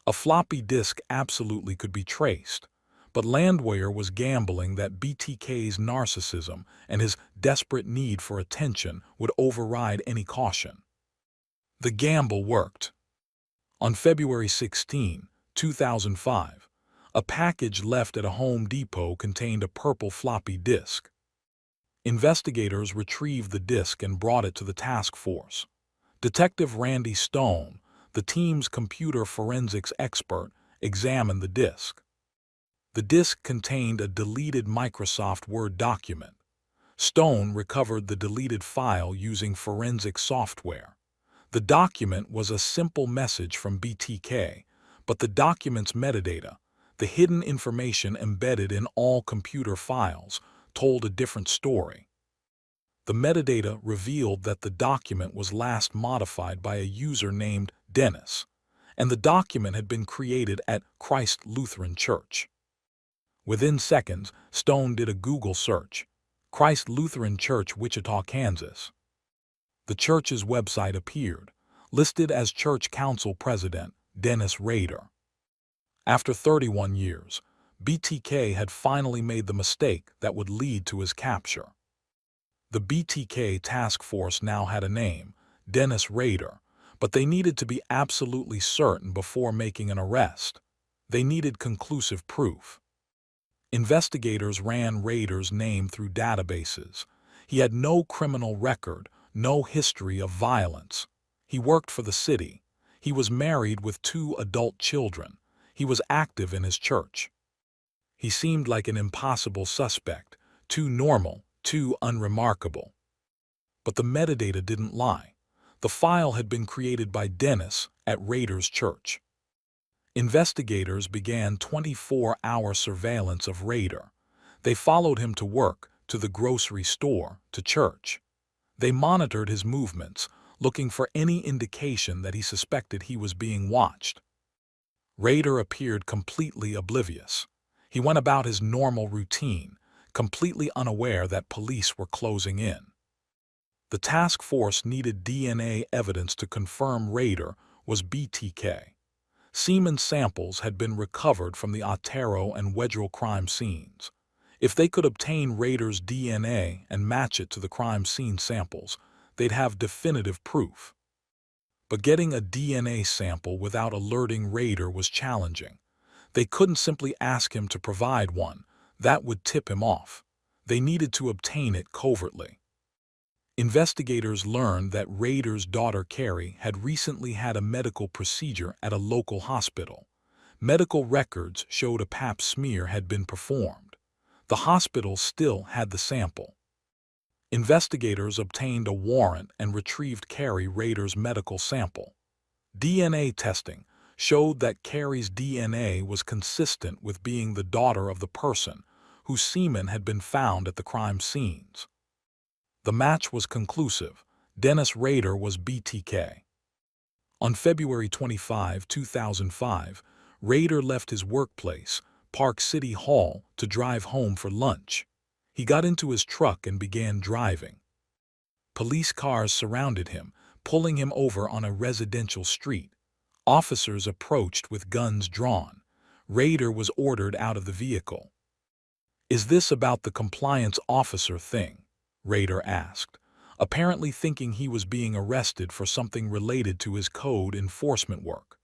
A: A floppy disk absolutely could be traced, but Landwehr was gambling that BTK's narcissism and his desperate need for attention would override any caution. The gamble worked. On February 16, 2005, a package left at a Home Depot contained a purple floppy disk. Investigators retrieved the disk and brought it to the task force. Detective Randy Stone, the team's computer forensics expert, examined the disk. The disk contained a deleted Microsoft Word document. Stone recovered the deleted file using forensic software. The document was a simple message from BTK, but the document's metadata, the hidden information embedded in all computer files, told a different story. The metadata revealed that the document was last modified by a user named Dennis, and the document had been created at Christ Lutheran Church. Within seconds, Stone did a Google search. Christ Lutheran Church, Wichita, Kansas. The church's website appeared, listed as Church Council President Dennis Rader. After 31 years, BTK had finally made the mistake that would lead to his capture. The BTK task force now had a name, Dennis Rader, but they needed to be absolutely certain before making an arrest. They needed conclusive proof. Investigators ran Rader's name through databases. He had no criminal record, no history of violence. He worked for the city. He was married with 2 adult children. He was active in his church. He seemed like an impossible suspect, too normal, too unremarkable. But the metadata didn't lie. The file had been created by Dennis at Rader's church. Investigators began 24-hour surveillance of Rader. They followed him to work, to the grocery store, to church. They monitored his movements, looking for any indication that he suspected he was being watched. Rader appeared completely oblivious. He went about his normal routine, completely unaware that police were closing in. The task force needed DNA evidence to confirm Rader was BTK. Semen samples had been recovered from the Otero and Wedgell crime scenes. If they could obtain Rader's DNA and match it to the crime scene samples, they'd have definitive proof. But getting a DNA sample without alerting Rader was challenging. They couldn't simply ask him to provide one. That would tip him off. They needed to obtain it covertly. Investigators learned that Rader's daughter Carrie had recently had a medical procedure at a local hospital. Medical records showed a pap smear had been performed. The hospital still had the sample. Investigators obtained a warrant and retrieved Carrie Rader's medical sample. DNA testing showed that Carrie's DNA was consistent with being the daughter of the person whose semen had been found at the crime scenes. The match was conclusive. Dennis Rader was BTK. On February 25, 2005, Rader left his workplace, Park City Hall, to drive home for lunch. He got into his truck and began driving. Police cars surrounded him, pulling him over on a residential street. Officers approached with guns drawn. Rader was ordered out of the vehicle. "Is this about the compliance officer thing?" Rader asked, apparently thinking he was being arrested for something related to his code enforcement work.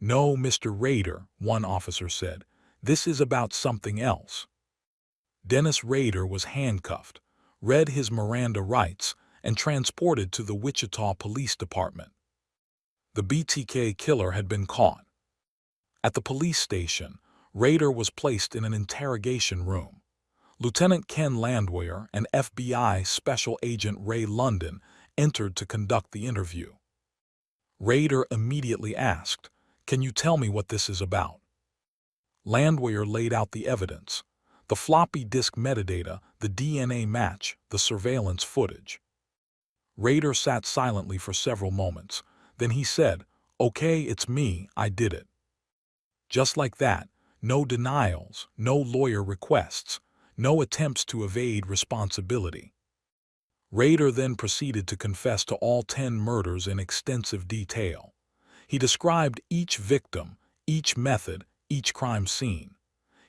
A: "No, Mr. Rader," one officer said. "This is about something else." Dennis Rader was handcuffed, read his Miranda rights, and transported to the Wichita Police Department. The BTK killer had been caught. At the police station, Rader was placed in an interrogation room. Lieutenant Ken Landwehr and FBI Special Agent Ray London entered to conduct the interview. Rader immediately asked, "Can you tell me what this is about?" Landwehr laid out the evidence: the floppy disk metadata, the DNA match, the surveillance footage. Rader sat silently for several moments. Then he said, "Okay, it's me, I did it." Just like that, no denials, no lawyer requests, no attempts to evade responsibility. Rader then proceeded to confess to all 10 murders in extensive detail. He described each victim, each method, each crime scene.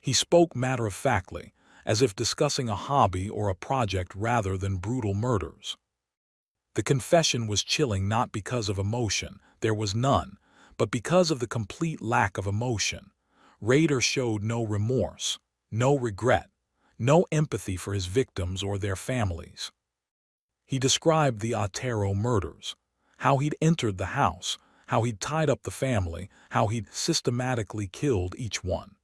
A: He spoke matter-of-factly, as if discussing a hobby or a project rather than brutal murders. The confession was chilling not because of emotion, there was none, but because of the complete lack of emotion. Rader showed no remorse, no regret, no empathy for his victims or their families. He described the Otero murders, how he'd entered the house, how he'd tied up the family, how he'd systematically killed each one.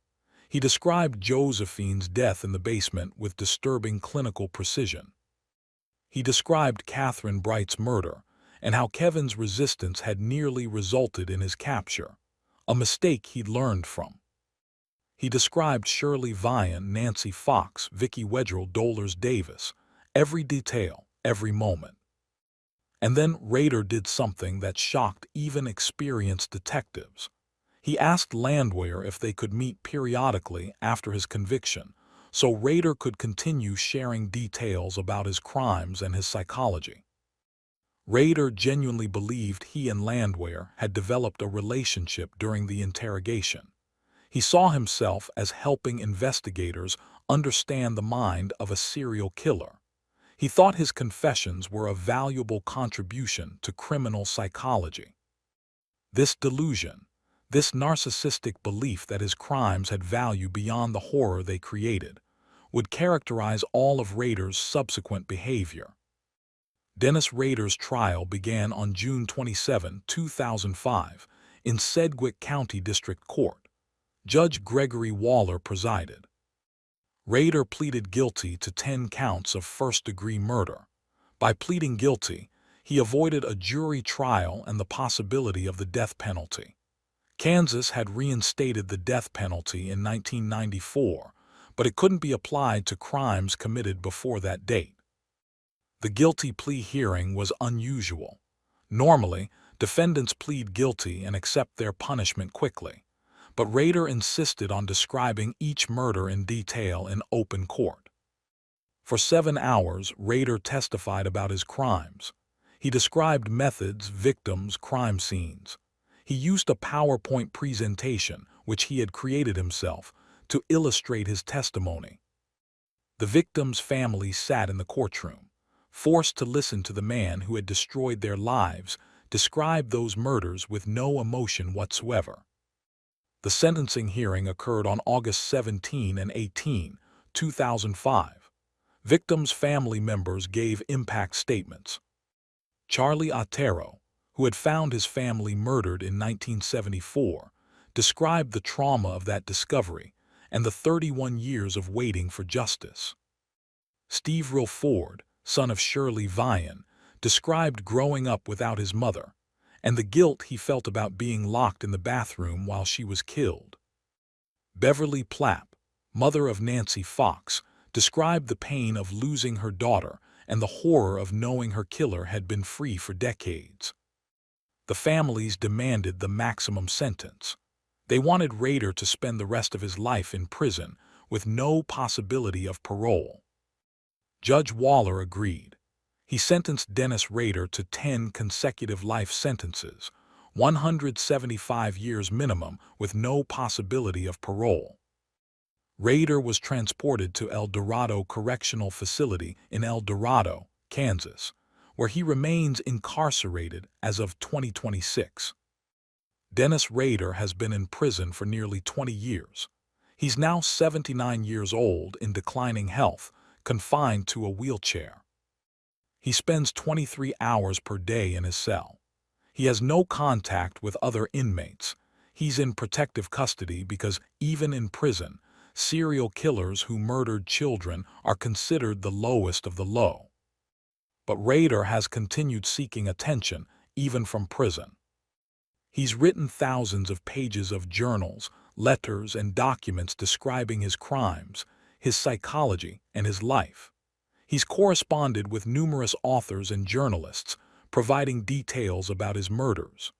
A: He described Josephine's death in the basement with disturbing clinical precision. He described Catherine Bright's murder and how Kevin's resistance had nearly resulted in his capture, a mistake he'd learned from. He described Shirley Vian, Nancy Fox, Vicki Wedrell, Dolores Davis, every detail, every moment. And then Rader did something that shocked even experienced detectives. He asked Landwehr if they could meet periodically after his conviction, so Rader could continue sharing details about his crimes and his psychology. Rader genuinely believed he and Landwehr had developed a relationship during the interrogation. He saw himself as helping investigators understand the mind of a serial killer. He thought his confessions were a valuable contribution to criminal psychology. This delusion, this narcissistic belief that his crimes had value beyond the horror they created, would characterize all of Rader's subsequent behavior. Dennis Rader's trial began on June 27, 2005, in Sedgwick County District Court. Judge Gregory Waller presided. Rader pleaded guilty to 10 counts of first-degree murder. By pleading guilty, he avoided a jury trial and the possibility of the death penalty. Kansas had reinstated the death penalty in 1994, but it couldn't be applied to crimes committed before that date. The guilty plea hearing was unusual. Normally, defendants plead guilty and accept their punishment quickly, but Rader insisted on describing each murder in detail in open court. For 7 hours, Rader testified about his crimes. He described methods, victims, crime scenes. He used a PowerPoint presentation, which he had created himself, to illustrate his testimony. The victims' families sat in the courtroom, forced to listen to the man who had destroyed their lives describe those murders with no emotion whatsoever. The sentencing hearing occurred on August 17 and 18, 2005. Victims' family members gave impact statements. Charlie Otero, who had found his family murdered in 1974, described the trauma of that discovery and the 31 years of waiting for justice. Steve Ford, son of Shirley Vian, described growing up without his mother and the guilt he felt about being locked in the bathroom while she was killed. Beverly Plapp, mother of Nancy Fox, described the pain of losing her daughter and the horror of knowing her killer had been free for decades. The families demanded the maximum sentence. They wanted Rader to spend the rest of his life in prison with no possibility of parole. Judge Waller agreed. He sentenced Dennis Rader to 10 consecutive life sentences, 175 years minimum with no possibility of parole. Rader was transported to El Dorado Correctional Facility in El Dorado, Kansas, where he remains incarcerated as of 2026. Dennis Rader has been in prison for nearly 20 years. He's now 79 years old in declining health, confined to a wheelchair. He spends 23 hours per day in his cell. He has no contact with other inmates. He's in protective custody because even in prison, serial killers who murdered children are considered the lowest of the low. But Rader has continued seeking attention, even from prison. He's written thousands of pages of journals, letters, and documents describing his crimes, his psychology, and his life. He's corresponded with numerous authors and journalists, providing details about his murders.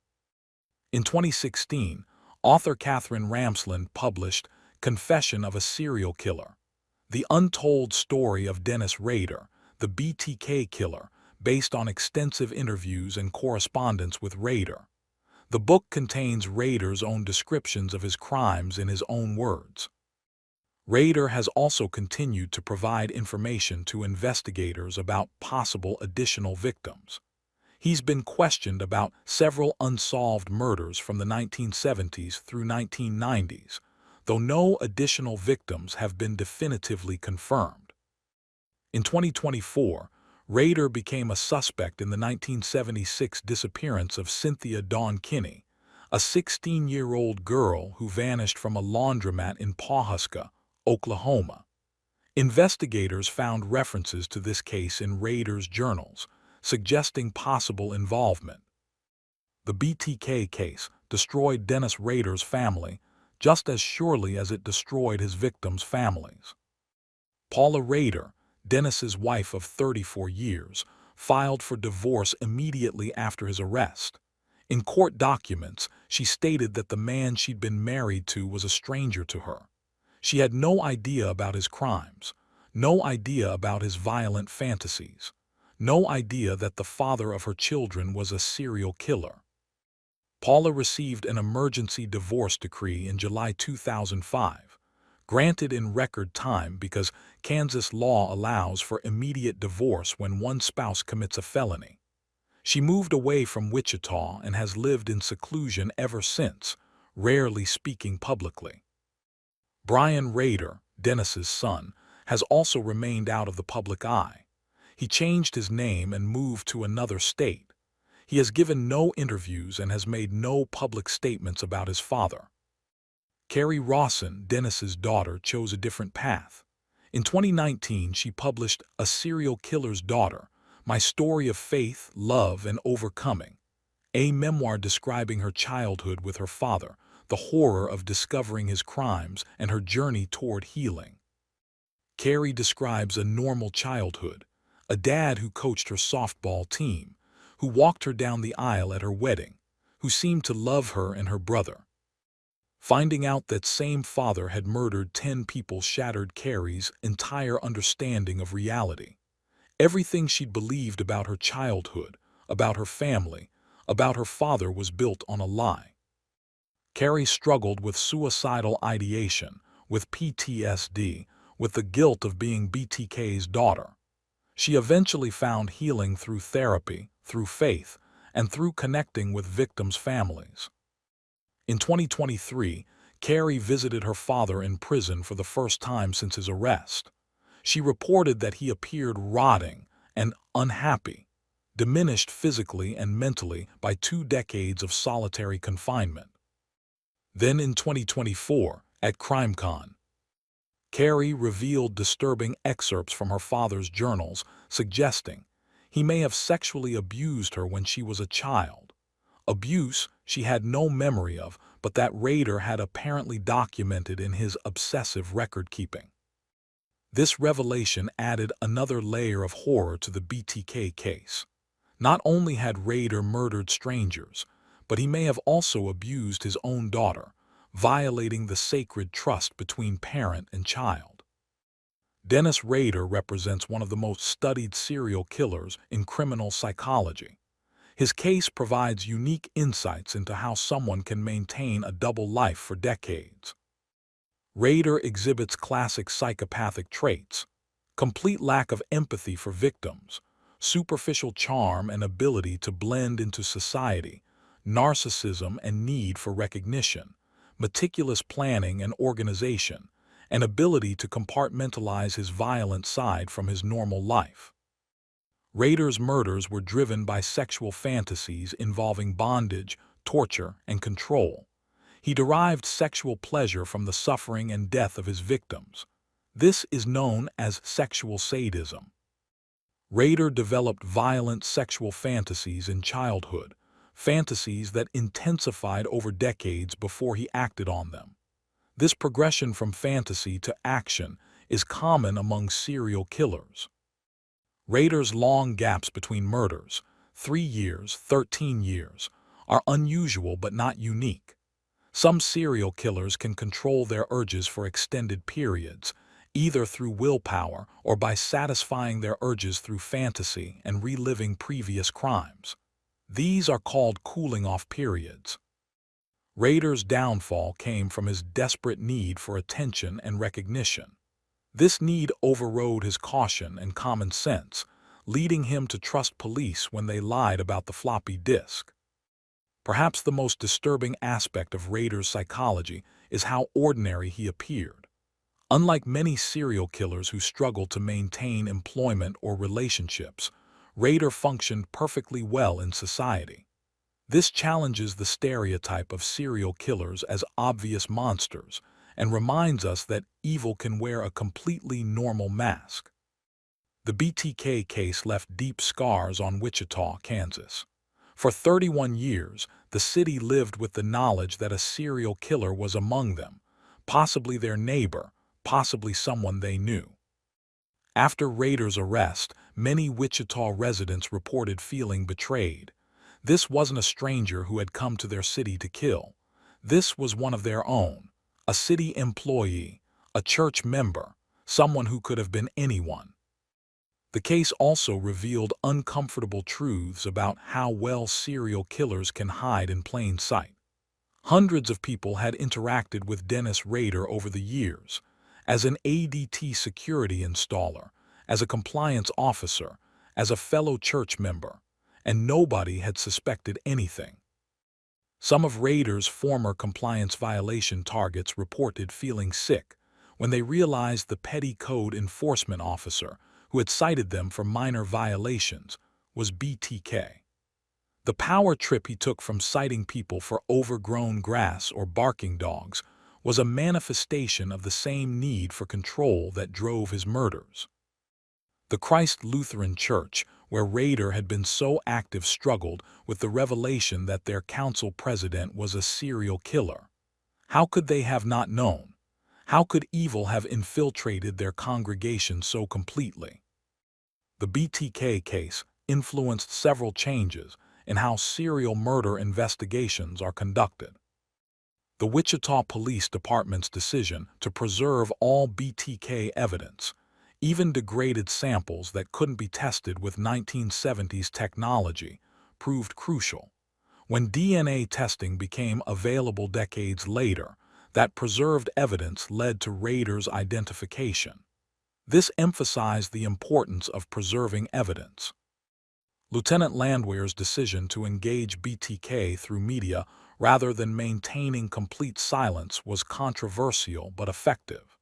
A: In 2016, author Catherine Ramsland published Confession of a Serial Killer, the untold story of Dennis Rader, the BTK killer, based on extensive interviews and correspondence with Rader. The book contains Rader's own descriptions of his crimes in his own words. Rader has also continued to provide information to investigators about possible additional victims. He's been questioned about several unsolved murders from the 1970s through 1990s, though no additional victims have been definitively confirmed. In 2024, Rader became a suspect in the 1976 disappearance of Cynthia Dawn Kinney, a 16-year-old girl who vanished from a laundromat in Pawhuska, Oklahoma. Investigators found references to this case in Rader's journals, suggesting possible involvement. The BTK case destroyed Dennis Rader's family just as surely as it destroyed his victims' families. Paula Rader, Dennis's wife of 34 years, filed for divorce immediately after his arrest. In court documents, she stated that the man she'd been married to was a stranger to her. She had no idea about his crimes, no idea about his violent fantasies, no idea that the father of her children was a serial killer. Paula received an emergency divorce decree in July 2005, granted in record time because Kansas law allows for immediate divorce when one spouse commits a felony. She moved away from Wichita and has lived in seclusion ever since, rarely speaking publicly. Brian Rader, Dennis's son, has also remained out of the public eye. He changed his name and moved to another state. He has given no interviews and has made no public statements about his father. Carrie Rawson, Dennis's daughter, chose a different path. In 2019, she published A Serial Killer's Daughter, My Story of Faith, Love, and Overcoming, a memoir describing her childhood with her father, the horror of discovering his crimes, and her journey toward healing. Carrie describes a normal childhood, a dad who coached her softball team, who walked her down the aisle at her wedding, who seemed to love her and her brother. Finding out that same father had murdered 10 people shattered Carrie's entire understanding of reality. Everything she'd believed about her childhood, about her family, about her father was built on a lie. Carrie struggled with suicidal ideation, with PTSD, with the guilt of being BTK's daughter. She eventually found healing through therapy, through faith, and through connecting with victims' families. In 2023, Carrie visited her father in prison for the first time since his arrest. She reported that he appeared rotting and unhappy, diminished physically and mentally by 2 decades of solitary confinement. Then in 2024, at CrimeCon, Carrie revealed disturbing excerpts from her father's journals suggesting he may have sexually abused her when she was a child. Abuse she had no memory of, but that Rader had apparently documented in his obsessive record-keeping. This revelation added another layer of horror to the BTK case. Not only had Rader murdered strangers, but he may have also abused his own daughter, violating the sacred trust between parent and child. Dennis Rader represents one of the most studied serial killers in criminal psychology. His case provides unique insights into how someone can maintain a double life for decades. Rader exhibits classic psychopathic traits: complete lack of empathy for victims, superficial charm and ability to blend into society, narcissism and need for recognition, meticulous planning and organization, and ability to compartmentalize his violent side from his normal life. Rader's murders were driven by sexual fantasies involving bondage, torture, and control. He derived sexual pleasure from the suffering and death of his victims. This is known as sexual sadism. Rader developed violent sexual fantasies in childhood, fantasies that intensified over decades before he acted on them. This progression from fantasy to action is common among serial killers. Rader's long gaps between murders, 3 years, 13 years, are unusual but not unique. Some serial killers can control their urges for extended periods, either through willpower or by satisfying their urges through fantasy and reliving previous crimes. These are called cooling-off periods. Rader's downfall came from his desperate need for attention and recognition. This need overrode his caution and common sense, leading him to trust police when they lied about the floppy disk. Perhaps the most disturbing aspect of Rader's psychology is how ordinary he appeared. Unlike many serial killers who struggle to maintain employment or relationships, Rader functioned perfectly well in society. This challenges the stereotype of serial killers as obvious monsters and reminds us that evil can wear a completely normal mask. The BTK case left deep scars on Wichita, Kansas. For 31 years, the city lived with the knowledge that a serial killer was among them, possibly their neighbor, possibly someone they knew. After Rader's arrest, many Wichita residents reported feeling betrayed. This wasn't a stranger who had come to their city to kill. This was one of their own, a city employee, a church member, someone who could have been anyone. The case also revealed uncomfortable truths about how well serial killers can hide in plain sight. Hundreds of people had interacted with Dennis Rader over the years, as an ADT security installer, as a compliance officer, as a fellow church member, and nobody had suspected anything. Some of Rader's former compliance violation targets reported feeling sick when they realized the petty code enforcement officer who had cited them for minor violations was BTK. The power trip he took from citing people for overgrown grass or barking dogs was a manifestation of the same need for control that drove his murders. The Christ Lutheran Church, where Rader had been so active, struggled with the revelation that their council president was a serial killer. How could they have not known? How could evil have infiltrated their congregation so completely? The BTK case influenced several changes in how serial murder investigations are conducted. The Wichita Police Department's decision to preserve all BTK evidence, even degraded samples that couldn't be tested with 1970s technology, proved crucial. When DNA testing became available decades later, that preserved evidence led to Rader's identification. This emphasized the importance of preserving evidence. Lieutenant Landwehr's decision to engage BTK through media rather than maintaining complete silence was controversial but effective.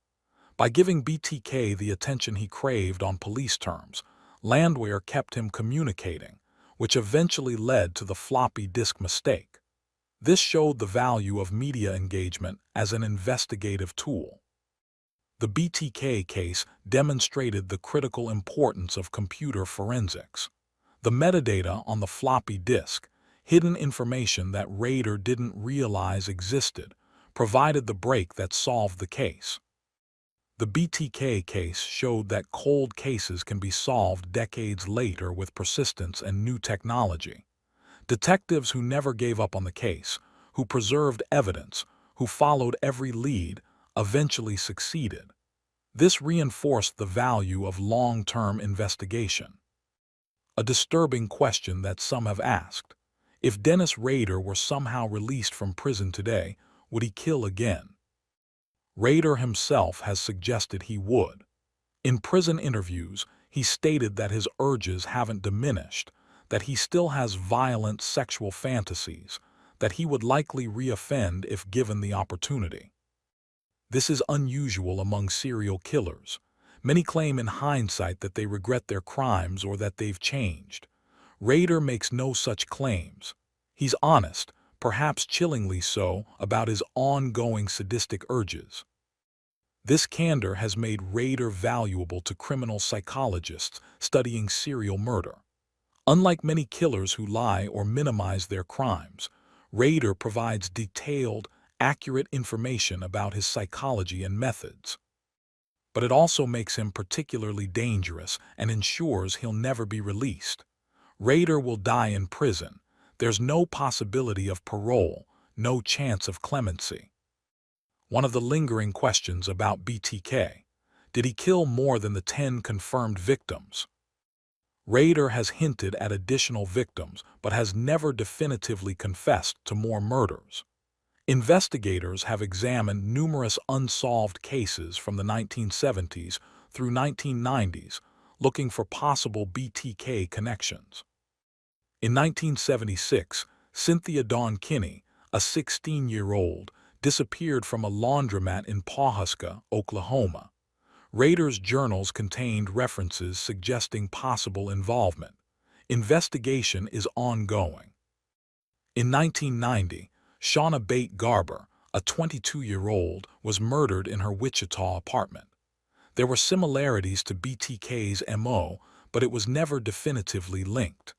A: By giving BTK the attention he craved on police terms, Landwehr kept him communicating, which eventually led to the floppy disk mistake. This showed the value of media engagement as an investigative tool. The BTK case demonstrated the critical importance of computer forensics. The metadata on the floppy disk, hidden information that Rader didn't realize existed, provided the break that solved the case. The BTK case showed that cold cases can be solved decades later with persistence and new technology. Detectives who never gave up on the case, who preserved evidence, who followed every lead, eventually succeeded. This reinforced the value of long-term investigation. A disturbing question that some have asked: if Dennis Rader were somehow released from prison today, would he kill again? Rader himself has suggested he would. In prison interviews, he stated that his urges haven't diminished, that he still has violent sexual fantasies, that he would likely reoffend if given the opportunity. This is unusual among serial killers. Many claim in hindsight that they regret their crimes or that they've changed. Rader makes no such claims. He's honest, perhaps chillingly so, about his ongoing sadistic urges. This candor has made Rader valuable to criminal psychologists studying serial murder. Unlike many killers who lie or minimize their crimes, Rader provides detailed, accurate information about his psychology and methods. But it also makes him particularly dangerous and ensures he'll never be released. Rader will die in prison. There's no possibility of parole, no chance of clemency. One of the lingering questions about BTK: did he kill more than the 10 confirmed victims? Rader has hinted at additional victims, but has never definitively confessed to more murders. Investigators have examined numerous unsolved cases from the 1970s through 1990s, looking for possible BTK connections. In 1976, Cynthia Dawn Kinney, a 16-year-old, disappeared from a laundromat in Pawhuska, Oklahoma. Rader's journals contained references suggesting possible involvement. Investigation is ongoing. In 1990, Shauna Bate Garber, a 22-year-old, was murdered in her Wichita apartment. There were similarities to BTK's MO, but it was never definitively linked.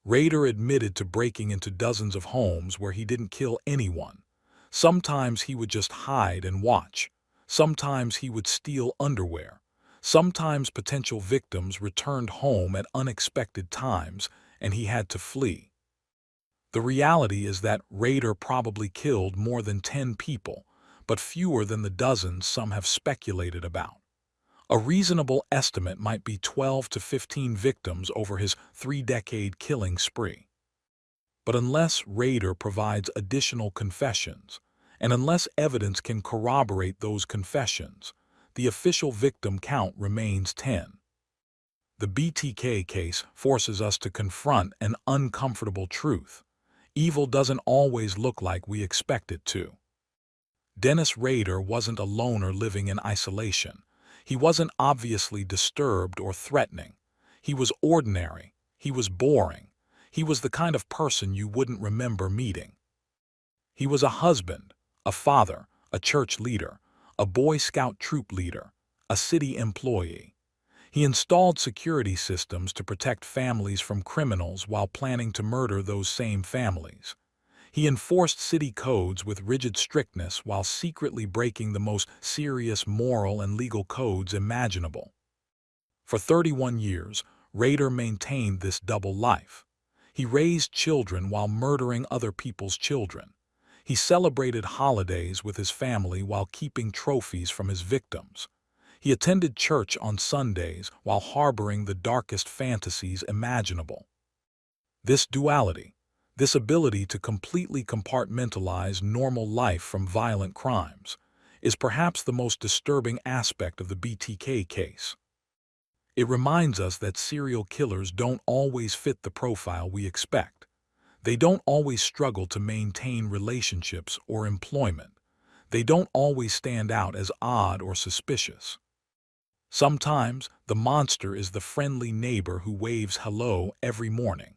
A: Rader admitted to breaking into dozens of homes where he didn't kill anyone. Sometimes he would just hide and watch. Sometimes he would steal underwear. Sometimes potential victims returned home at unexpected times, and he had to flee. The reality is that Rader probably killed more than 10 people, but fewer than the dozens some have speculated about. A reasonable estimate might be 12 to 15 victims over his 3-decade killing spree. But unless Rader provides additional confessions, and unless evidence can corroborate those confessions, the official victim count remains 10. The BTK case forces us to confront an uncomfortable truth. Evil doesn't always look like we expect it to. Dennis Rader wasn't a loner living in isolation. He wasn't obviously disturbed or threatening. He was ordinary. He was boring. He was the kind of person you wouldn't remember meeting. He was a husband, a father, a church leader, a Boy Scout troop leader, a city employee. He installed security systems to protect families from criminals while planning to murder those same families. He enforced city codes with rigid strictness while secretly breaking the most serious moral and legal codes imaginable. For 31 years, Rader maintained this double life. He raised children while murdering other people's children. He celebrated holidays with his family while keeping trophies from his victims. He attended church on Sundays while harboring the darkest fantasies imaginable. This duality, this ability to completely compartmentalize normal life from violent crimes, is perhaps the most disturbing aspect of the BTK case. It reminds us that serial killers don't always fit the profile we expect. They don't always struggle to maintain relationships or employment. They don't always stand out as odd or suspicious. Sometimes the monster is the friendly neighbor who waves hello every morning,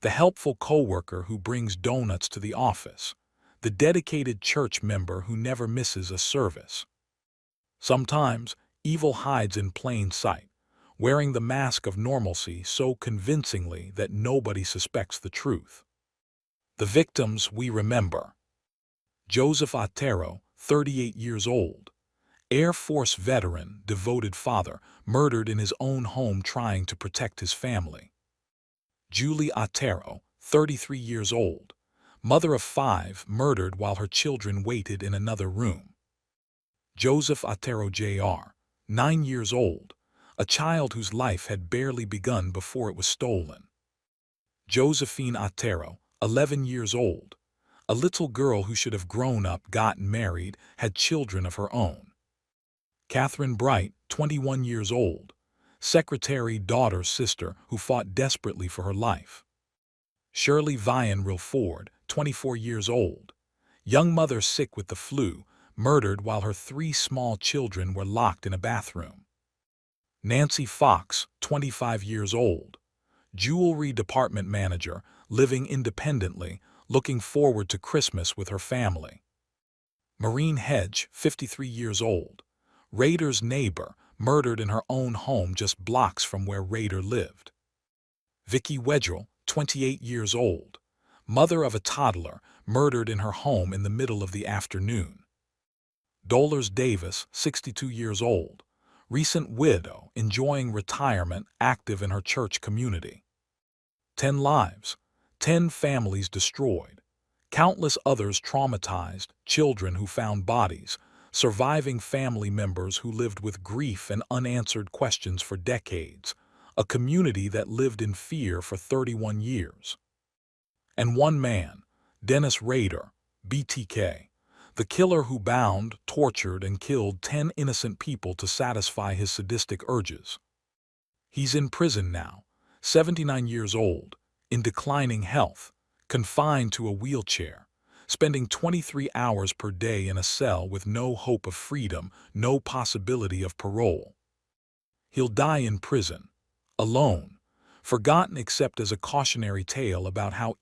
A: the helpful coworker who brings donuts to the office, the dedicated church member who never misses a service. Sometimes evil hides in plain sight, wearing the mask of normalcy so convincingly that nobody suspects the truth. The victims we remember: Joseph Otero, 38 years old, Air Force veteran, devoted father, murdered in his own home trying to protect his family. Julie Otero, 33 years old, mother of 5, murdered while her children waited in another room. Joseph Otero Jr., 9 years old, a child whose life had barely begun before it was stolen. Josephine Otero, 11 years old, a little girl who should have grown up, gotten married, had children of her own. Catherine Bright, 21 years old, secretary, daughter, sister who fought desperately for her life. Shirley Vian Rilford, 24 years old, young mother sick with the flu, murdered while her 3 small children were locked in a bathroom. Nancy Fox, 25 years old, jewelry department manager, living independently, looking forward to Christmas with her family. Maureen Hedge, 53 years old, Rader's neighbor, murdered in her own home just blocks from where Rader lived. Vicki Wedgell, 28 years old, mother of a toddler, murdered in her home in the middle of the afternoon. Dolores Davis, 62 years old, recent widow, enjoying retirement, active in her church community. 10 lives, 10 families destroyed, countless others traumatized, children who found bodies, surviving family members who lived with grief and unanswered questions for decades, a community that lived in fear for 31 years. And one man, Dennis Rader, BTK, the killer who bound, tortured, and killed 10 innocent people to satisfy his sadistic urges. He's in prison now, 79 years old, in declining health, confined to a wheelchair, spending 23 hours per day in a cell with no hope of freedom, no possibility of parole. He'll die in prison, alone, forgotten except as a cautionary tale about how